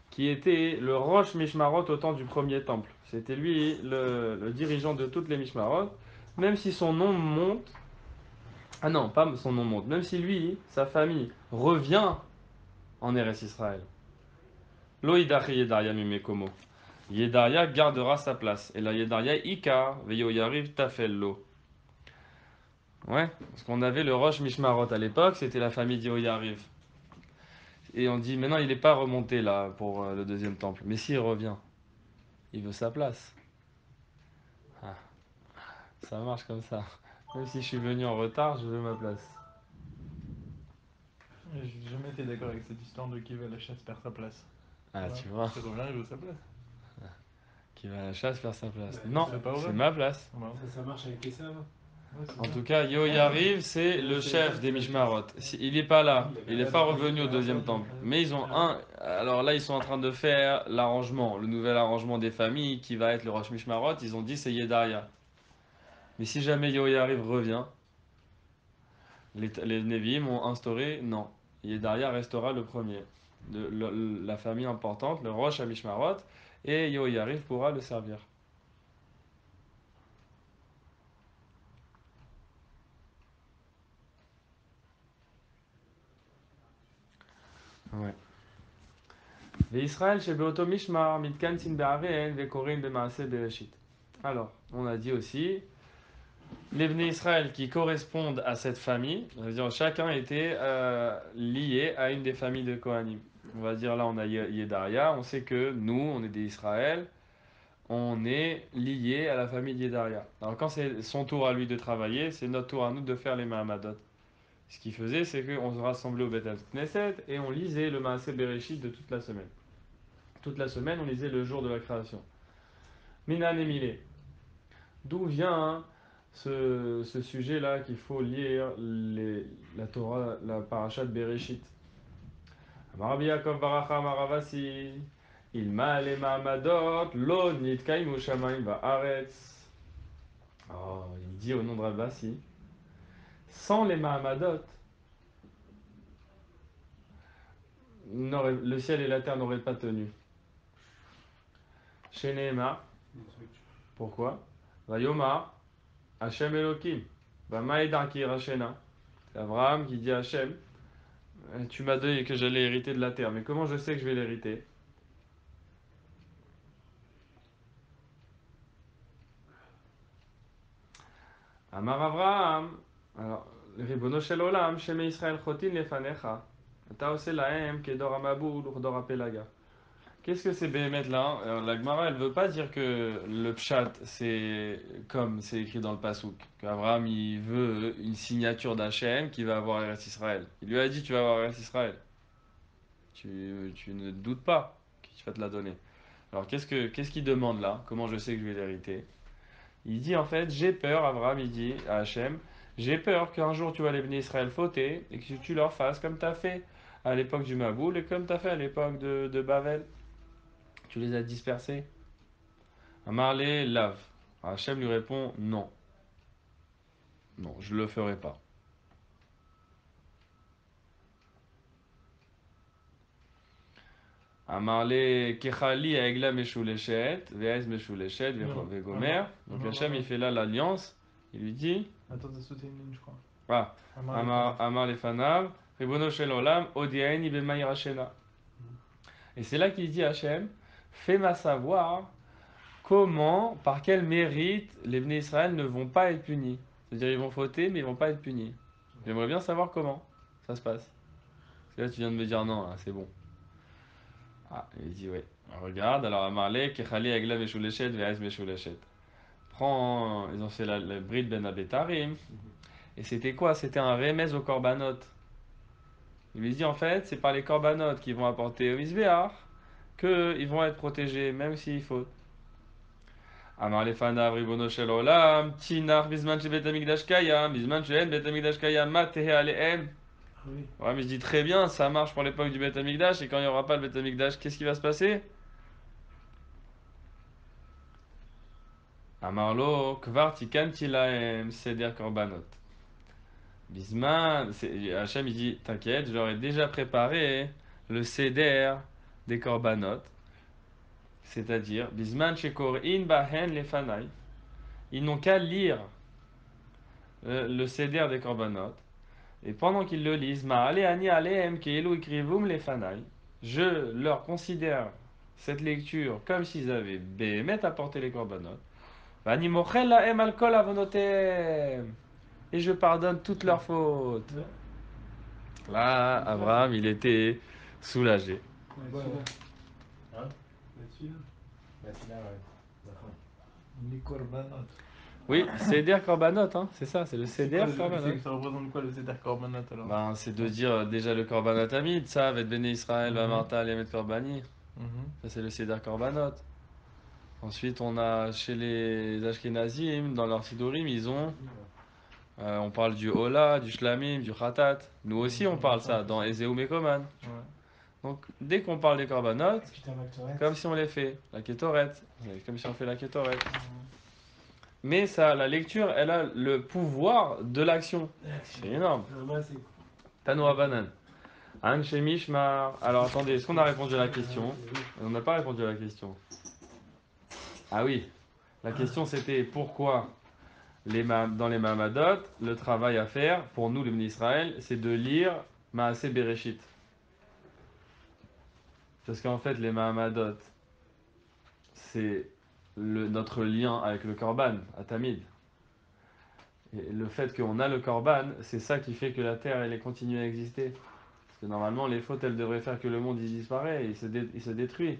Speaker 1: qui était le Rosh Mishmarot au temps du premier temple, c'était lui le dirigeant de toutes les Mishmarot, même si son nom monte, ah non, pas son nom monte, même si lui, sa famille, revient en Eretz Israël, Lo Yidach Yedaria Mimekomo. Yedaria gardera sa place. Et la Yedaria Ikar, Veyoyariv Tafello. Ouais, parce qu'on avait le Rosh Mishmarot à l'époque, c'était la famille d'Yehoyariv. Et on dit, maintenant il n'est pas remonté là pour le deuxième temple. Mais s'il revient, il veut sa place. Ah, ça marche comme ça. Même si je suis venu en retard, je veux ma place.
Speaker 4: J'ai jamais été d'accord avec cette histoire de qui va à la chasse perd sa place.
Speaker 1: Ah,
Speaker 4: Voilà.
Speaker 1: tu vois,
Speaker 4: Il revient, il veut sa place.
Speaker 1: qui va à la chasse faire sa place.
Speaker 2: Ouais,
Speaker 1: Non,
Speaker 4: c'est pas vrai.
Speaker 1: c'est ma place.
Speaker 4: Voilà.
Speaker 2: Ça marche avec Esav.
Speaker 4: Ouais, c'est
Speaker 1: En
Speaker 4: ça.
Speaker 1: tout cas, Yehoyariv, c'est le chef des Mishmarot. Il n'est pas là, il n'est pas revenu au deuxième temple. Mais ils ont un. Alors là, ils sont en train de faire l'arrangement, le nouvel arrangement des familles qui va être le Rosh Mishmarot. Ils ont dit c'est Yedaria. Mais si jamais Yehoyariv revient, les Nevi'im ont instauré non. Yedaria restera le premier. La famille importante, le Rosh Mishmarot, et Yehoyariv pourra le servir. Ouais. Israël chez Beoto Mishmar, Mitkansin Be'aren, Vekorin Be'maase Bereshit. Alors, on a dit aussi, les Bnei Israël qui correspondent à cette famille, on va dire chacun était lié à une des familles de Kohanim. On va dire là, on a Yedaria, on sait que nous, on est des Israël, on est lié à la famille d'Yedaria. Alors quand c'est son tour à lui de travailler, c'est notre tour à nous de faire les Mahamadot. Ce qu'il faisait, c'est qu'on se rassemblait au Beth Knesset et on lisait le Maaseh Bereshit de toute la semaine. Toute la semaine, on lisait le jour de la création. Minan et Milé. D'où vient ce sujet-là qu'il faut lire la Torah, la parashat Bereshit. Amar Rabbi Yaakov Baracha Amar Ravasi, Ilma le Ma'amadot, lo nitkaimu shamayim ba'aretz. Oh, il dit au nom de Ravasi, sans les Ma'amadot, le ciel et la terre n'auraient pas tenu. Chez Nehemar, pourquoi? Vayomar, Hachem Elohim, Vamaïdarki Rachena. C'est Abraham qui dit à Hachem, tu m'as dit que j'allais hériter de la terre, mais comment je sais que je vais l'hériter? Amar Abraham, alors, Ribono shel olam, Sheme Israël chotin lefanecha, ata ose lahem kedor amaboul urdor apelaga. Qu'est-ce que c'est Béhémet là? Alors, la Gemara, elle veut pas dire que le pshat, c'est comme c'est écrit dans le Passouk. Qu'Abraham, il veut une signature d'Hachem qui va avoir Eretz Israël. Il lui a dit, tu vas avoir Eretz Israël. Tu ne doutes pas qu'il va te la donner. Alors, qu'est-ce qu'il demande là? Comment je sais que je vais l'hériter? Il dit en fait, j'ai peur, Abraham, il dit à Hachem, j'ai peur qu'un jour tu vas les venir Israël fauter et que tu leur fasses comme tu as fait à l'époque du Maboul et comme tu as fait à l'époque de Bavel. Tu les as dispersés. Amarlé lave. Hachem lui répond non. Non, je ne le ferai pas. Amarlé kechali aegla meshuleshet, ve'ez meshuleshet, ve'gomer. Donc Hachem il fait là l'alliance. Il lui dit.
Speaker 4: Attends, t'as sauté une ligne, je crois.
Speaker 1: Ah, Amar les fanav, Ribono shel olam, odiaeni b'maïr hashena. Et c'est là qu'il dit à Hachem, fais-moi savoir comment, par quel mérite les Bnei Israël ne vont pas être punis. C'est-à-dire ils vont fauter, mais ils vont pas être punis. J'aimerais bien savoir comment ça se passe. Parce que là tu viens de me dire non, hein, c'est bon. Ah, il dit ouais. Regarde, alors Amarlé, Kechali Agla Meshuleshet, Ve'ez Meshuleshet. Prends, ils ont fait la bride ben Abetarim. Et c'était quoi? C'était un remez au korbanot. Il lui dit en fait, c'est par les korbanot qui vont apporter au Misbéach qu'ils vont être protégés, même s'il faut. Amar lefanav ribono shel olam, tinach bizman she bet hamikdash kayam, bizman she'en bet hamikdash kayam, ma tehe alehem.
Speaker 6: Oui.
Speaker 1: Ouais, mais je dis très bien, ça marche pour l'époque du Beth Amikdash, et quand il n'y aura pas le Beth Amikdash, qu'est-ce qui va se passer? Amarlo, kvar tikanti lahem seder korbanot. Bisman, Hachem il dit, t'inquiète, je leur ai déjà préparé le seder des korbanot, c'est-à-dire, Bisman shekor in bahen lefanai. Ils n'ont qu'à lire le seder des korbanot, et pendant qu'ils le lisent, Ma'ale ani alehem ke'elu ikrivum lefanai, je leur considère cette lecture comme s'ils avaient bémet apporté les korbanot. Vani mochel lahem al kol avonotem. Et je pardonne toutes leurs fautes. Là, Abraham, il était soulagé.
Speaker 3: Ouais,
Speaker 6: Hein?
Speaker 3: là-dessus, là.
Speaker 6: Bah, celui-là, ouais. D'accord.
Speaker 4: Les korbanot.
Speaker 1: Oui, Seder Korbanot, hein, c'est ça, c'est le Seder Korbanot.
Speaker 4: Ça représente quoi le Seder Korbanot alors?
Speaker 1: Ben, c'est de dire déjà le Korbanot Hamid, ça, avec Béné Israël, Vamarta, Yamet Korbani.
Speaker 4: Mhm.
Speaker 1: Ça, c'est le Seder Korbanot. Ensuite, on a chez les Ashkenazim, dans leur Sidorim, ils ont. On parle du Ola, du Shlamim, du Khatat. Nous aussi, on parle ça dans Ezeu Mekoman.
Speaker 4: Ouais.
Speaker 1: Donc, dès qu'on parle des Korbanot,
Speaker 2: Putain, Mactorette.
Speaker 1: comme si on les fait, la Ketoret, comme si on fait la Ketoret. Mais ça, la lecture, elle a le pouvoir de l'action. C'est énorme. Tanoura Banan. Anche Mishmar. Alors attendez, est-ce qu'on a répondu à la question? On n'a pas répondu à la question. Ah oui, la question c'était pourquoi dans les Mahamadot, le travail à faire pour nous, les Bnei Israël, c'est de lire Maaseh Bereshit. Parce qu'en fait, les Mahamadot, c'est notre lien avec le Korban, à Tamid. Et le fait qu'on a le Korban, c'est ça qui fait que la terre, elle continue à exister. Parce que normalement, les fautes, elles devraient faire que le monde, il disparaît, il se détruit.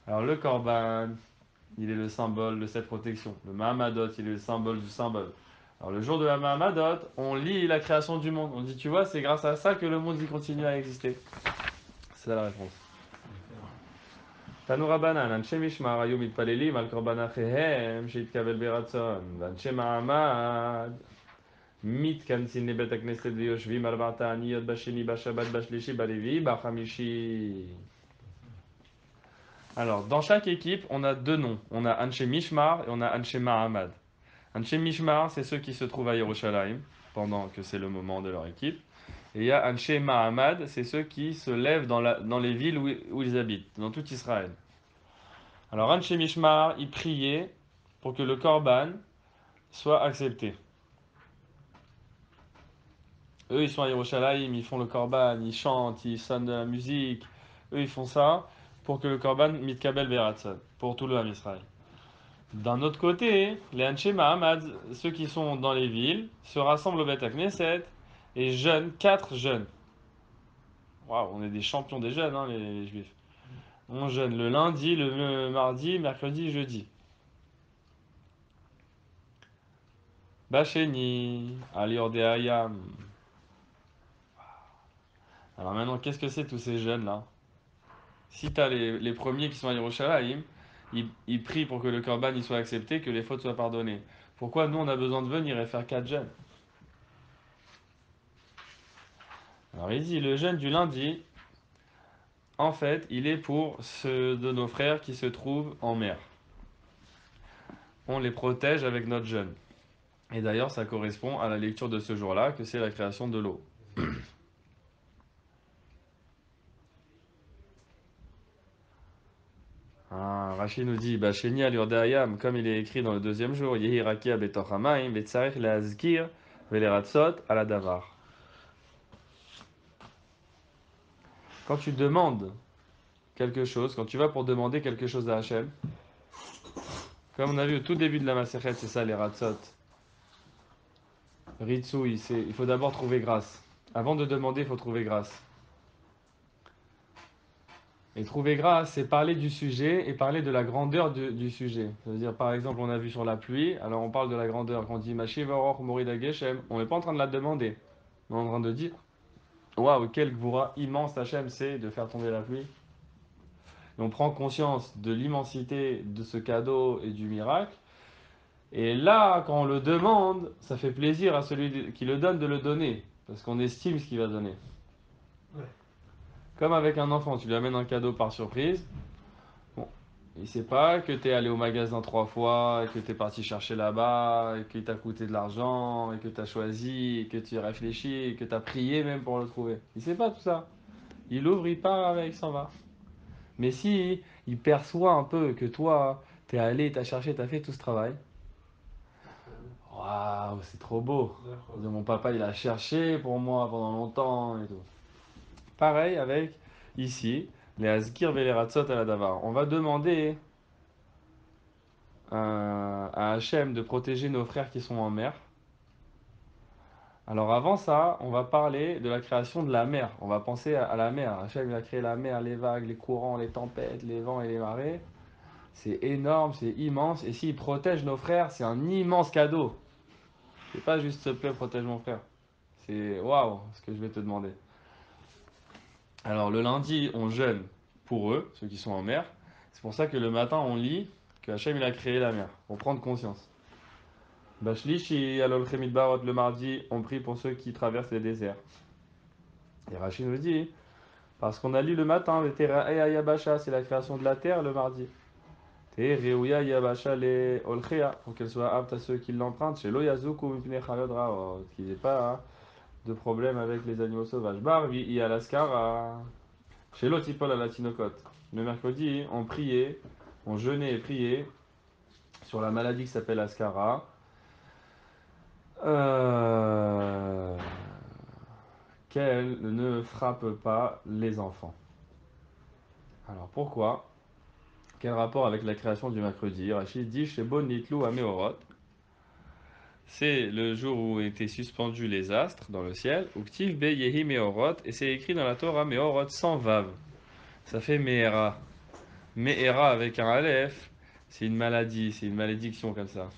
Speaker 1: Alors le Korban, il est le symbole de cette protection. Le Mahamadot, il est le symbole du symbole. Alors le jour de la Mahamadot, on lit la création du monde. On dit, tu vois, c'est grâce à ça que le monde, il continue à exister. C'est ça la réponse. תנו רבנן, אנשי משמר היו מתפללים על קורבן אחיהם שהתקבל ברצון, ואנשי מעמד מתכנסים לבית הכנסת ויושבים 4 תעניות בשני, בשבת, בשלישי, ברביעי, בחמישי. Alors, dans chaque équipe, on a deux noms. On a Anshe Mishmar et on a Anshe Mahamad. Anshe Mishmar, c'est ceux qui se trouvent à Yerushalayim, pendant que c'est le moment de leur équipe. Et il y a Anshe Mahamad, c'est ceux qui se lèvent dans les villes où ils habitent, dans tout Israël. Alors, Anshe Mishmar, ils priaient pour que le Korban soit accepté. Eux, ils sont à Yerushalayim, ils font le Korban, ils chantent, ils sonnent de la musique. Eux, ils font ça pour que le Korban mitkabel beratzon, pour tout le Ham Israël. D'un autre côté, les Anshe Mahamad, ceux qui sont dans les villes, se rassemblent au Beth Knesset et jeûnent 4 jeûnes. Waouh, on est des champions des jeûnes, hein, les Juifs. On jeûne le lundi, le mardi, mercredi, jeudi. Bacheni, Alior de Hayam. Alors maintenant, qu'est-ce que c'est tous ces jeûnes-là? Si tu as les premiers qui sont à Yerushalayim, ils prient pour que le Korban il soit accepté, que les fautes soient pardonnées. Pourquoi nous on a besoin de venir et faire 4 jeûnes? Alors il dit le jeûne du lundi, en fait, il est pour ceux de nos frères qui se trouvent en mer. On les protège avec notre jeûne. Et d'ailleurs, ça correspond à la lecture de ce jour-là, que c'est la création de l'eau. Rachid nous dit, Sheni al Yordayam, comme il est écrit dans le deuxième jour, Yehi Rakia betoch hamayim, vetzarech leazkir, veleratzot ala davar. Quand tu demandes quelque chose, quand tu vas pour demander quelque chose à Hachem, comme on a vu au tout début de la Masechet, c'est ça les ratzot. Ritsu, il faut d'abord trouver grâce. Avant de demander, il faut trouver grâce. Et trouver grâce, c'est parler du sujet et parler de la grandeur du sujet. C'est-à-dire, par exemple, on a vu sur la pluie, alors on parle de la grandeur. Quand on dit Mashiv Oror Morida Geshem, on n'est pas en train de la demander. On est en train de dire waouh, quel gvoura immense Hachem c'est de faire tomber la pluie. Et on prend conscience de l'immensité de ce cadeau et du miracle. Et là, quand on le demande, ça fait plaisir à celui qui le donne de le donner. Parce qu'on estime ce qu'il va donner.
Speaker 3: Ouais.
Speaker 1: Comme avec un enfant, tu lui amènes un cadeau par surprise. Bon, il sait pas que tu es allé au magasin 3 fois, et que tu es parti chercher là-bas, et qu'il t'a coûté de l'argent, et que tu as choisi, et que tu as réfléchi, et que tu as prié même pour le trouver. Il sait pas tout ça. Il ouvre, il part avec, il s'en va. Mais si il perçoit un peu que toi, tu es allé, tu as cherché, tu as fait tout ce travail, waouh, c'est trop beau.
Speaker 3: D'accord.
Speaker 1: Mon papa, il a cherché pour moi pendant longtemps et tout. Pareil avec ici, les Azkir Veleratzot à la Davar. On va demander à Hachem de protéger nos frères qui sont en mer. Alors avant ça, on va parler de la création de la mer. On va penser à la mer. Hachem il a créé la mer, les vagues, les courants, les tempêtes, les vents et les marées. C'est énorme, c'est immense. Et s'il protège nos frères, c'est un immense cadeau. C'est pas juste s'il te plaît, protège mon frère. C'est waouh ce que je vais te demander. Alors le lundi, on jeûne pour eux, ceux qui sont en mer. C'est pour ça que le matin, on lit que Hachem il a créé la mer, pour prendre conscience. Bashlishi, alol chemid barot, le mardi, on prie pour ceux qui traversent les déserts. Et Rachid nous dit, parce qu'on a lu le matin, le Tera Yabasha, c'est la création de la terre le mardi. Tereuya Yabasha le Olchea, pour qu'elle soit apte à ceux qui l'empruntent, chez Loyazuku Mipne Chalodra, qu'il n'y ait pas de problème avec les animaux sauvages. Barvi Yalaskara. Chez l'Otipol à la Tinocote, le mercredi, on priait, on jeûnait et priait sur la maladie qui s'appelle Ascara, euh, qu'elle ne frappe pas les enfants. Alors pourquoi? Quel rapport avec la création du mercredi? Rachid dit chez Bonitlou à Meorot. C'est le jour où étaient suspendus les astres dans le ciel. Uktiv be yehi Meorot. Et c'est écrit dans la Torah Meorot sans vav. Ça fait Meera. Meera avec un aleph, c'est une maladie, c'est une malédiction comme ça.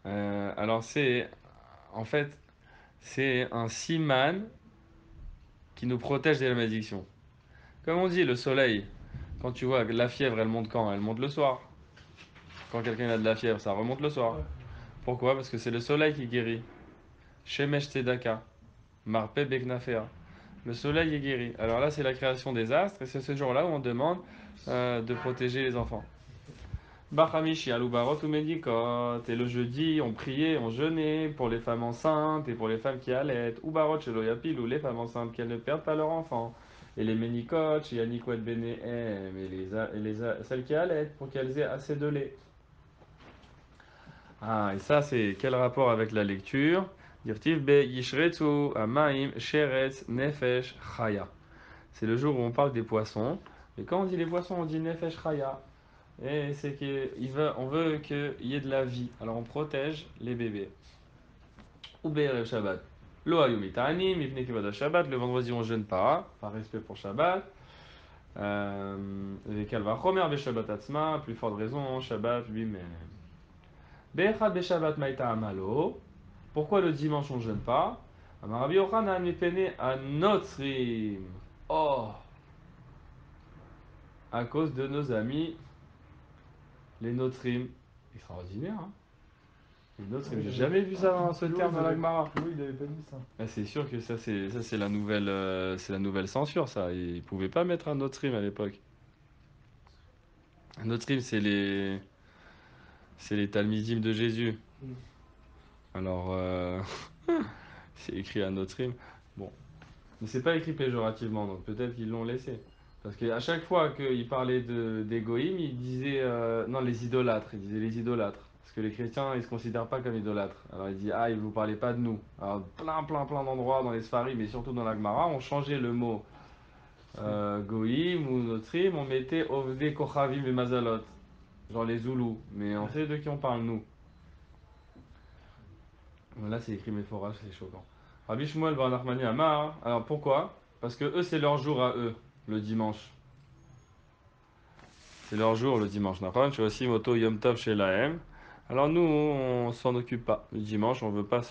Speaker 1: Alors en fait, c'est un siman qui nous protège de la malédiction. Comme on dit, le soleil, quand tu vois la fièvre, elle monte quand? Elle monte le soir. Quand quelqu'un a de la fièvre, ça remonte le soir.
Speaker 3: Ouais.
Speaker 1: Pourquoi? Parce que c'est le soleil qui guérit. Shemesh Tzedaka, Marpe Beknafea. Le soleil est guéri. Alors là, c'est la création des astres, et c'est ce jour-là où on demande de protéger les enfants. Bachamishi, Aloubarot ou Medikot. Et le jeudi, on priait, on jeûnait pour les femmes enceintes et pour les femmes qui allaitent. Ou Barot chez Loyapil, ou les femmes enceintes qu'elles ne perdent pas leur enfant. Et les Ménikot, chez Yannikwet Benehem, celles qui allaitent pour qu'elles aient assez de lait. Ah, et ça, c'est quel rapport avec la lecture? Dirtiv be yishretsu amaim sheretz nefesh chaya. C'est le jour où on parle des poissons. Et quand on dit les poissons, on dit nefesh chaya. Et c'est qu'on veut qu'il y ait de la vie. Alors on protège les bébés. Ou le Shabbat. Lo ayumitani, mipne kivada Shabbat. Le vendredi on jeûne pas, par respect pour Shabbat. Et kalva chomer be Shabbat atzma, plus forte raison, Shabbat lui-même. Bechad be Shabbat maïta amalo. Pourquoi le dimanche on jeûne pas? Amarabi Yochanan mipene anotrim. Oh, à cause de nos amis les notrim. Extraordinaire, hein? Les notrim, j'ai jamais vu ça dans ce terme dans la Gemara.
Speaker 4: Oui, il avait pas dit ça.
Speaker 1: Ah, c'est sûr que ça c'est la nouvelle censure ça. Ils pouvaient pas mettre un notrim à l'époque. Un notrim c'est les talmidim de Jésus.
Speaker 3: Mm.
Speaker 1: Alors c'est écrit un notrim. Bon, mais c'est pas écrit péjorativement donc peut-être qu'ils l'ont laissé. Parce qu'à chaque fois qu'ils parlaient des goïms, ils disaient non les idolâtres, ils disaient les idolâtres. Parce que les chrétiens, ils se considèrent pas comme idolâtres. Alors ils disent ah, ils vous parlez pas de nous. Alors plein d'endroits dans les Sfarim, mais surtout dans la Gemara, on changeait le mot goïm ou notrim, on mettait ovde kochavim et mazalot, genre les Zoulous. Mais on sait de qui on parle nous. Là c'est écrit Méphora, c'est choquant. Rabbi Shmuel bar Nachmani Amar. Alors pourquoi? Parce que eux c'est leur jour à eux, le dimanche. C'est leur jour le dimanche. Je suis aussi moto Yom Tov chez l'AM. Alors nous, on s'en occupe pas. Le dimanche, on veut pas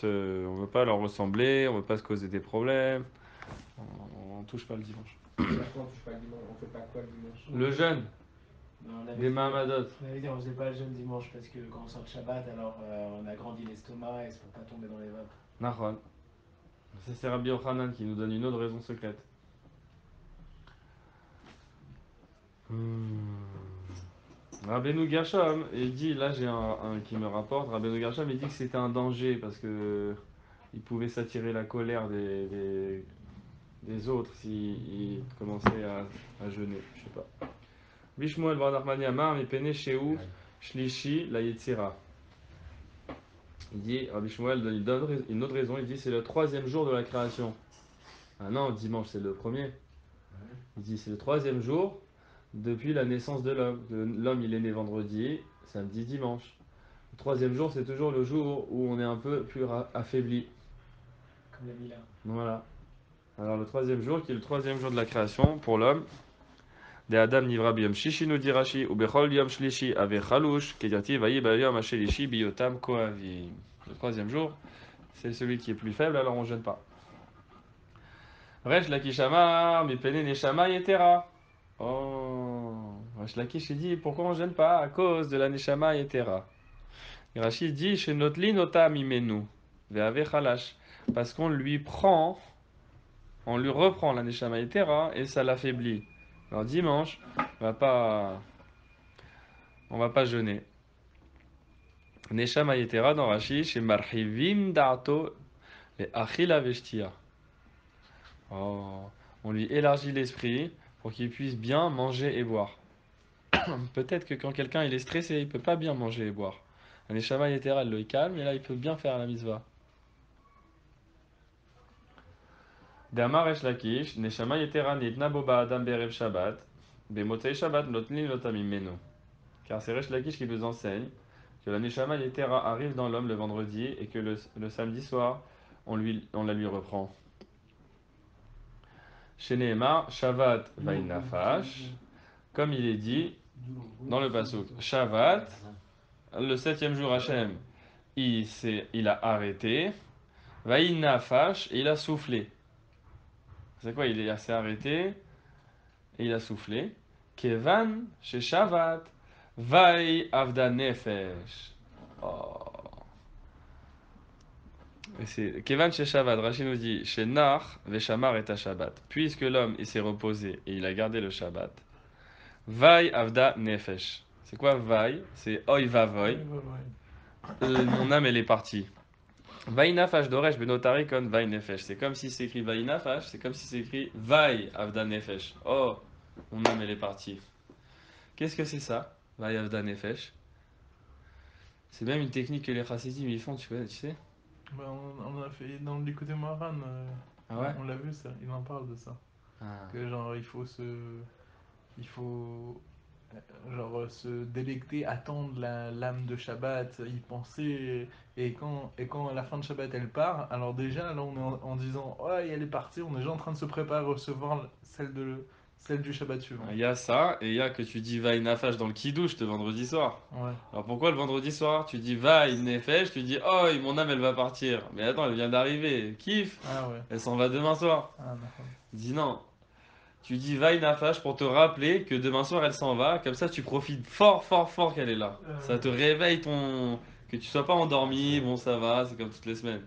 Speaker 1: leur ressembler, on veut pas se causer des problèmes. On touche pas le dimanche.
Speaker 6: On touche pas le dimanche, on fait pas quoi le dimanche?
Speaker 1: Le jeûne.
Speaker 6: On avait
Speaker 1: Des
Speaker 6: dit-
Speaker 1: Mahamadot.
Speaker 6: On avait dit on faisait pas le jeûne dimanche parce que quand on sort de Shabbat, alors on agrandit l'estomac et c'est pour pas tomber dans les vapes.
Speaker 1: Nahon. Ça, c'est Rabbi Yochanan qui nous donne une autre raison secrète. Rabbeinu Gershom, il dit, là j'ai un qui me rapporte, Rabbeinu Gershom, il dit que c'était un danger parce que il pouvait s'attirer la colère des autres s'ils commençaient à jeûner, je sais pas. Bishmuel Bar Nachmani Amar, Mipene Shehu, Shlishi, la Yetzira. Il dit, Rabbi Shmuel il donne une autre raison, il dit c'est le 3e jour de la création. Ah non, dimanche c'est le premier. Il dit c'est le 3e jour depuis la naissance de l'homme. L'homme il est né vendredi, samedi, dimanche. Le 3e jour c'est toujours le jour où on est un peu plus affaibli.
Speaker 6: Comme la Mila.
Speaker 1: Voilà. Alors le 3e jour qui est le 3e jour de la création pour l'homme. De Adam Nivra Biyom Shishi nous dit Rashi, ou Bechol Yom Shlishi Ave Chalush, Kedati Vayi Bayom Ashelishi Biyotam Koavim. Le 3e jour, c'est celui qui est plus faible, alors on ne jeûne pas. Resh Lakish Amar, Mipene Neshama Yetera. Oh, Resh Lakish il dit pourquoi on ne jeûne pas? À cause de la Neshama Yetera. Et Rashi dit chez Notli Nota Mimenu, Veave Chalash. Parce qu'on lui prend, on lui reprend la Neshama Yetera et ça l'affaiblit. Alors dimanche, on va pas jeûner. Neshama Yetera dans Rashi, chez Marhivim Da'ato, les Achila Veshtia. Oh, on lui élargit l'esprit pour qu'il puisse bien manger et boire. Peut-être que quand quelqu'un il est stressé, il peut pas bien manger et boire. Un Neshama Yetera le calme et là il peut bien faire la misva. Damar Resh Lakish, Neshama Yetera nitna boba adam berev Shabbat, bemotzei Shabbat notnin lotamim meno. Car c'est Resh Lakish qui nous enseigne que la Neshama Yetera arrive dans l'homme le vendredi et que le samedi soir, on la lui reprend. Chez Nehemar, Shabbat Vainafash, comme il est dit dans le pasuk. Shabbat, le 7e jour Hachem, il a arrêté. Vainafash, et il a soufflé. C'est quoi? Il s'est arrêté et il a soufflé. Kevan, chez Shabbat, Vai Avda Nefesh. Oh. Et c'est Kevan chez Shabbat, Rashi nous dit chez Nar, Veshamar est à Shabbat. Puisque l'homme il s'est reposé et il a gardé le Shabbat, Vai Avda Nefesh. C'est quoi Vai? C'est Oi Vavoy. Mon âme elle est partie. Vai Nafash Doresh Benotari Kon Vai Nefesh. C'est comme si c'est écrit Vai Nafash, c'est comme si c'est écrit Vai Avda Nefesh. Oh, mon âme elle est partie. Qu'est-ce que c'est ça? Vai Avda Nefesh. C'est même une technique que les chassidim ils font, tu sais?
Speaker 4: Bah, on a fait dans l'écoute Moharan,
Speaker 1: Ah ouais?
Speaker 4: on l'a vu ça, il en parle de ça.
Speaker 1: Ah.
Speaker 4: Que genre il faut genre se délecter, attendre l'âme de Shabbat, y penser, et quand à la fin de Shabbat elle part, alors déjà là on est en disant oh elle est partie, on est déjà en train de se préparer à recevoir celle du Shabbat suivant.
Speaker 1: Il y a ça, et il y a que tu dis Vaï Nafash dans le Kiddush le vendredi soir.
Speaker 4: Ouais.
Speaker 1: Alors pourquoi le vendredi soir tu dis Vaï Nefesh, tu dis oh mon âme elle va partir. Mais attends, elle vient d'arriver, kiffe,
Speaker 4: Ah ouais.
Speaker 1: elle s'en va demain soir.
Speaker 4: Ah d'accord.
Speaker 1: Dis non. Tu dis Vaï Nafash pour te rappeler que demain soir elle s'en va, comme ça tu profites fort fort fort qu'elle est là. Ça te réveille que tu sois pas endormi, bon ça va, c'est comme toutes les semaines.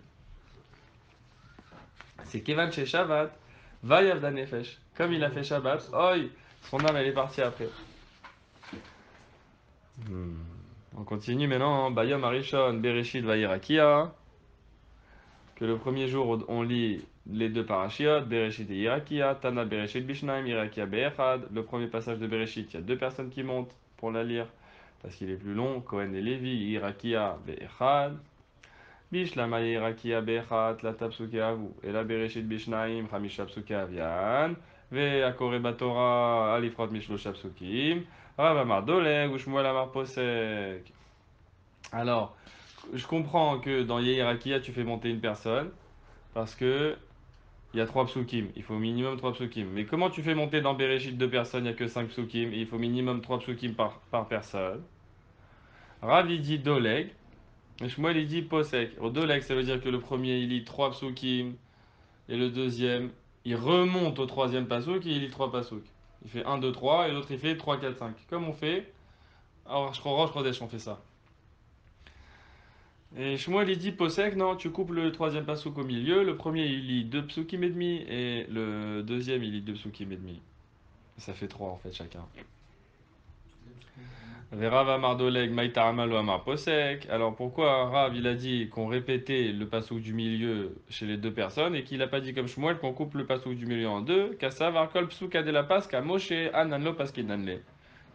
Speaker 1: C'est Kevan chez Shabbat, Vaï Avda Nefesh. Comme il a fait Shabbat, oi, son âme elle est partie après. On continue maintenant. Bayom Arishon, Bereshit Vayirakia. Que le premier jour on lit les deux parashiot, Bereshit et Irakia. Tana Bereshit Bishnaim, Irakia Be'echad. Le premier passage de Bereshit, il y a deux personnes qui montent pour la lire parce qu'il est plus long. Cohen et Lévi, Irakia Be'echad. Bishlama Irakia Be'echad, la Tapsuke Avu. Et la Bereshit Bishnaim, Hamisha Psuke Avian. Ve'akore Batora, Alifrot Mishlocha Psukim. Rav Amar Doleg ou Shmuel Amar Posek. Alors, je comprends que dans Yeirakia, tu fais monter une personne parce que il y a 3 psukim. Il faut au minimum 3 psukim. Mais comment tu fais monter dans Bereshit 2 personnes, il n'y a que 5 psukim et il faut minimum 3 psukim par personne. Rav il dit Doleg et Shmuel il dit Posek. Au Doleg, ça veut dire que le premier il lit 3 psukim et le deuxième il remonte au troisième pasuk et il lit 3 pasuk. Il fait 1, 2, 3 et l'autre il fait 3, 4, 5. Comme on fait, alors Rosh Chodesh on fait ça. Et Shmuel il dit Posek, non, tu coupes le troisième pasouk au milieu. Le premier il lit 2 psukim et demi et le deuxième il lit 2 psukim et demi. Ça fait 3 en fait chacun. Rav Amar Doleg, Maïta Amalo Amar Posek. Alors pourquoi Rav il a dit qu'on répétait le pasouk du milieu chez les deux personnes et qu'il n'a pas dit comme Shmuel qu'on coupe le pasouk du milieu en deux? Kassav Arkol Psouk Adela Paska Moshe Ananlo Paskinanle.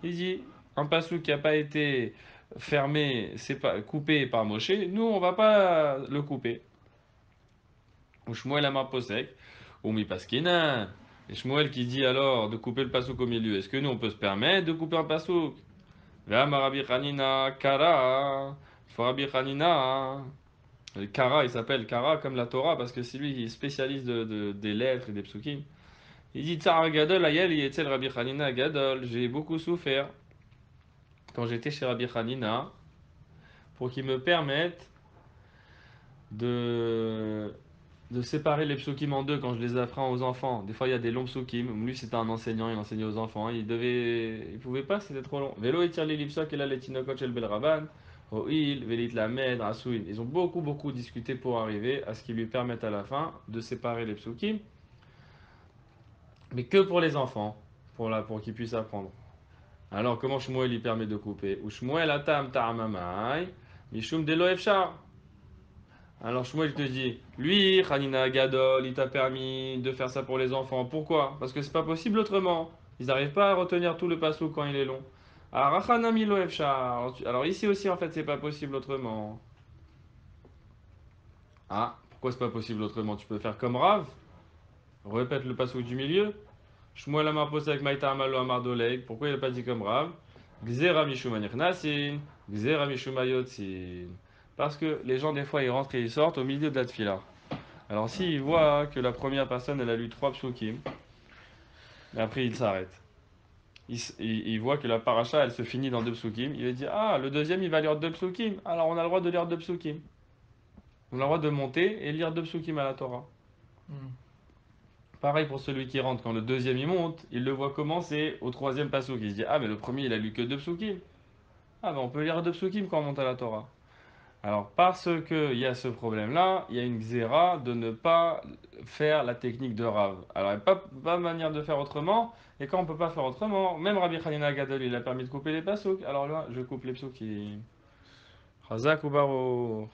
Speaker 1: Il dit un pasouk qui n'a pas été fermé, c'est pas coupé par Moshe, nous on va pas le couper. Ou Shmuel Amar Posek, ou Mi Paskinan. Et Shmuel qui dit alors de couper le pasouk au milieu, est-ce que nous on peut se permettre de couper un pasouk? Ve'amar Rabbi Hanina Kara. Il faut Rabbi Hanina. Le Kara, il s'appelle Kara comme la Torah parce que c'est lui qui est spécialiste des lettres et des psukim. Il dit Tsar Gadol, Ayel, Yetzel Rabbi Hanina Gadol. J'ai beaucoup souffert quand j'étais chez Rabbi Hanina pour qu'il me permette de, de séparer les psukim en deux quand je les apprends aux enfants. Des fois, il y a des longs psukim. Lui, c'était un enseignant, il enseignait aux enfants. Il pouvait pas, c'était trop long. Vélo et tire les lipsok et la letinokot shel belraban. Oil, Velit Lamed, Rasouin. Ils ont beaucoup discuté pour arriver à ce qui lui permette à la fin de séparer les psukim, mais que pour les enfants, pour qu'ils puissent apprendre. Alors, comment Shmuel lui permet de couper? Ou Shmuel atam ta'amamai, mishum delo efshar. Alors Shmuel te dit, lui, Hanina Gadol, il t'a permis de faire ça pour les enfants. Pourquoi? Parce que c'est pas possible autrement. Ils n'arrivent pas à retenir tout le pasouk quand il est long. Alors ici aussi, en fait, c'est pas possible autrement. Ah, pourquoi c'est pas possible autrement? Tu peux faire comme Rav, répète le pasouk du milieu. Shmuel Amar posé avec Maïta Amalo Amar Doleg. Pourquoi il n'a pas dit comme Rav? Gzera Mishuma Nichnasin, Gzera Mishuma Yotzin. Parce que les gens, des fois, ils rentrent et ils sortent au milieu de la tefila. Alors, s'ils voient que la première personne, elle a lu 3 psukim, et après, ils s'arrêtent. Il voit que la paracha, elle se finit dans 2 psukim. Il va dire, ah, le deuxième, il va lire 2 psukim. Alors, on a le droit de lire 2 psukim. On a le droit de monter et lire 2 psukim à la Torah.
Speaker 4: Hmm.
Speaker 1: Pareil pour celui qui rentre, quand le deuxième il monte, il le voit commencer au troisième pasouk. Il se dit, ah mais le premier il a lu que 2 psukim. Ah ben on peut lire 2 psukim quand on monte à la Torah. Alors parce qu'il y a ce problème-là, il y a une xéra de ne pas faire la technique de Rav. Alors il n'y a pas manière de faire autrement, et quand on ne peut pas faire autrement, même Rabbi Hanina Gadol il a permis de couper les pasouks. Alors là, je coupe les psukim. Chazak ou Baruch.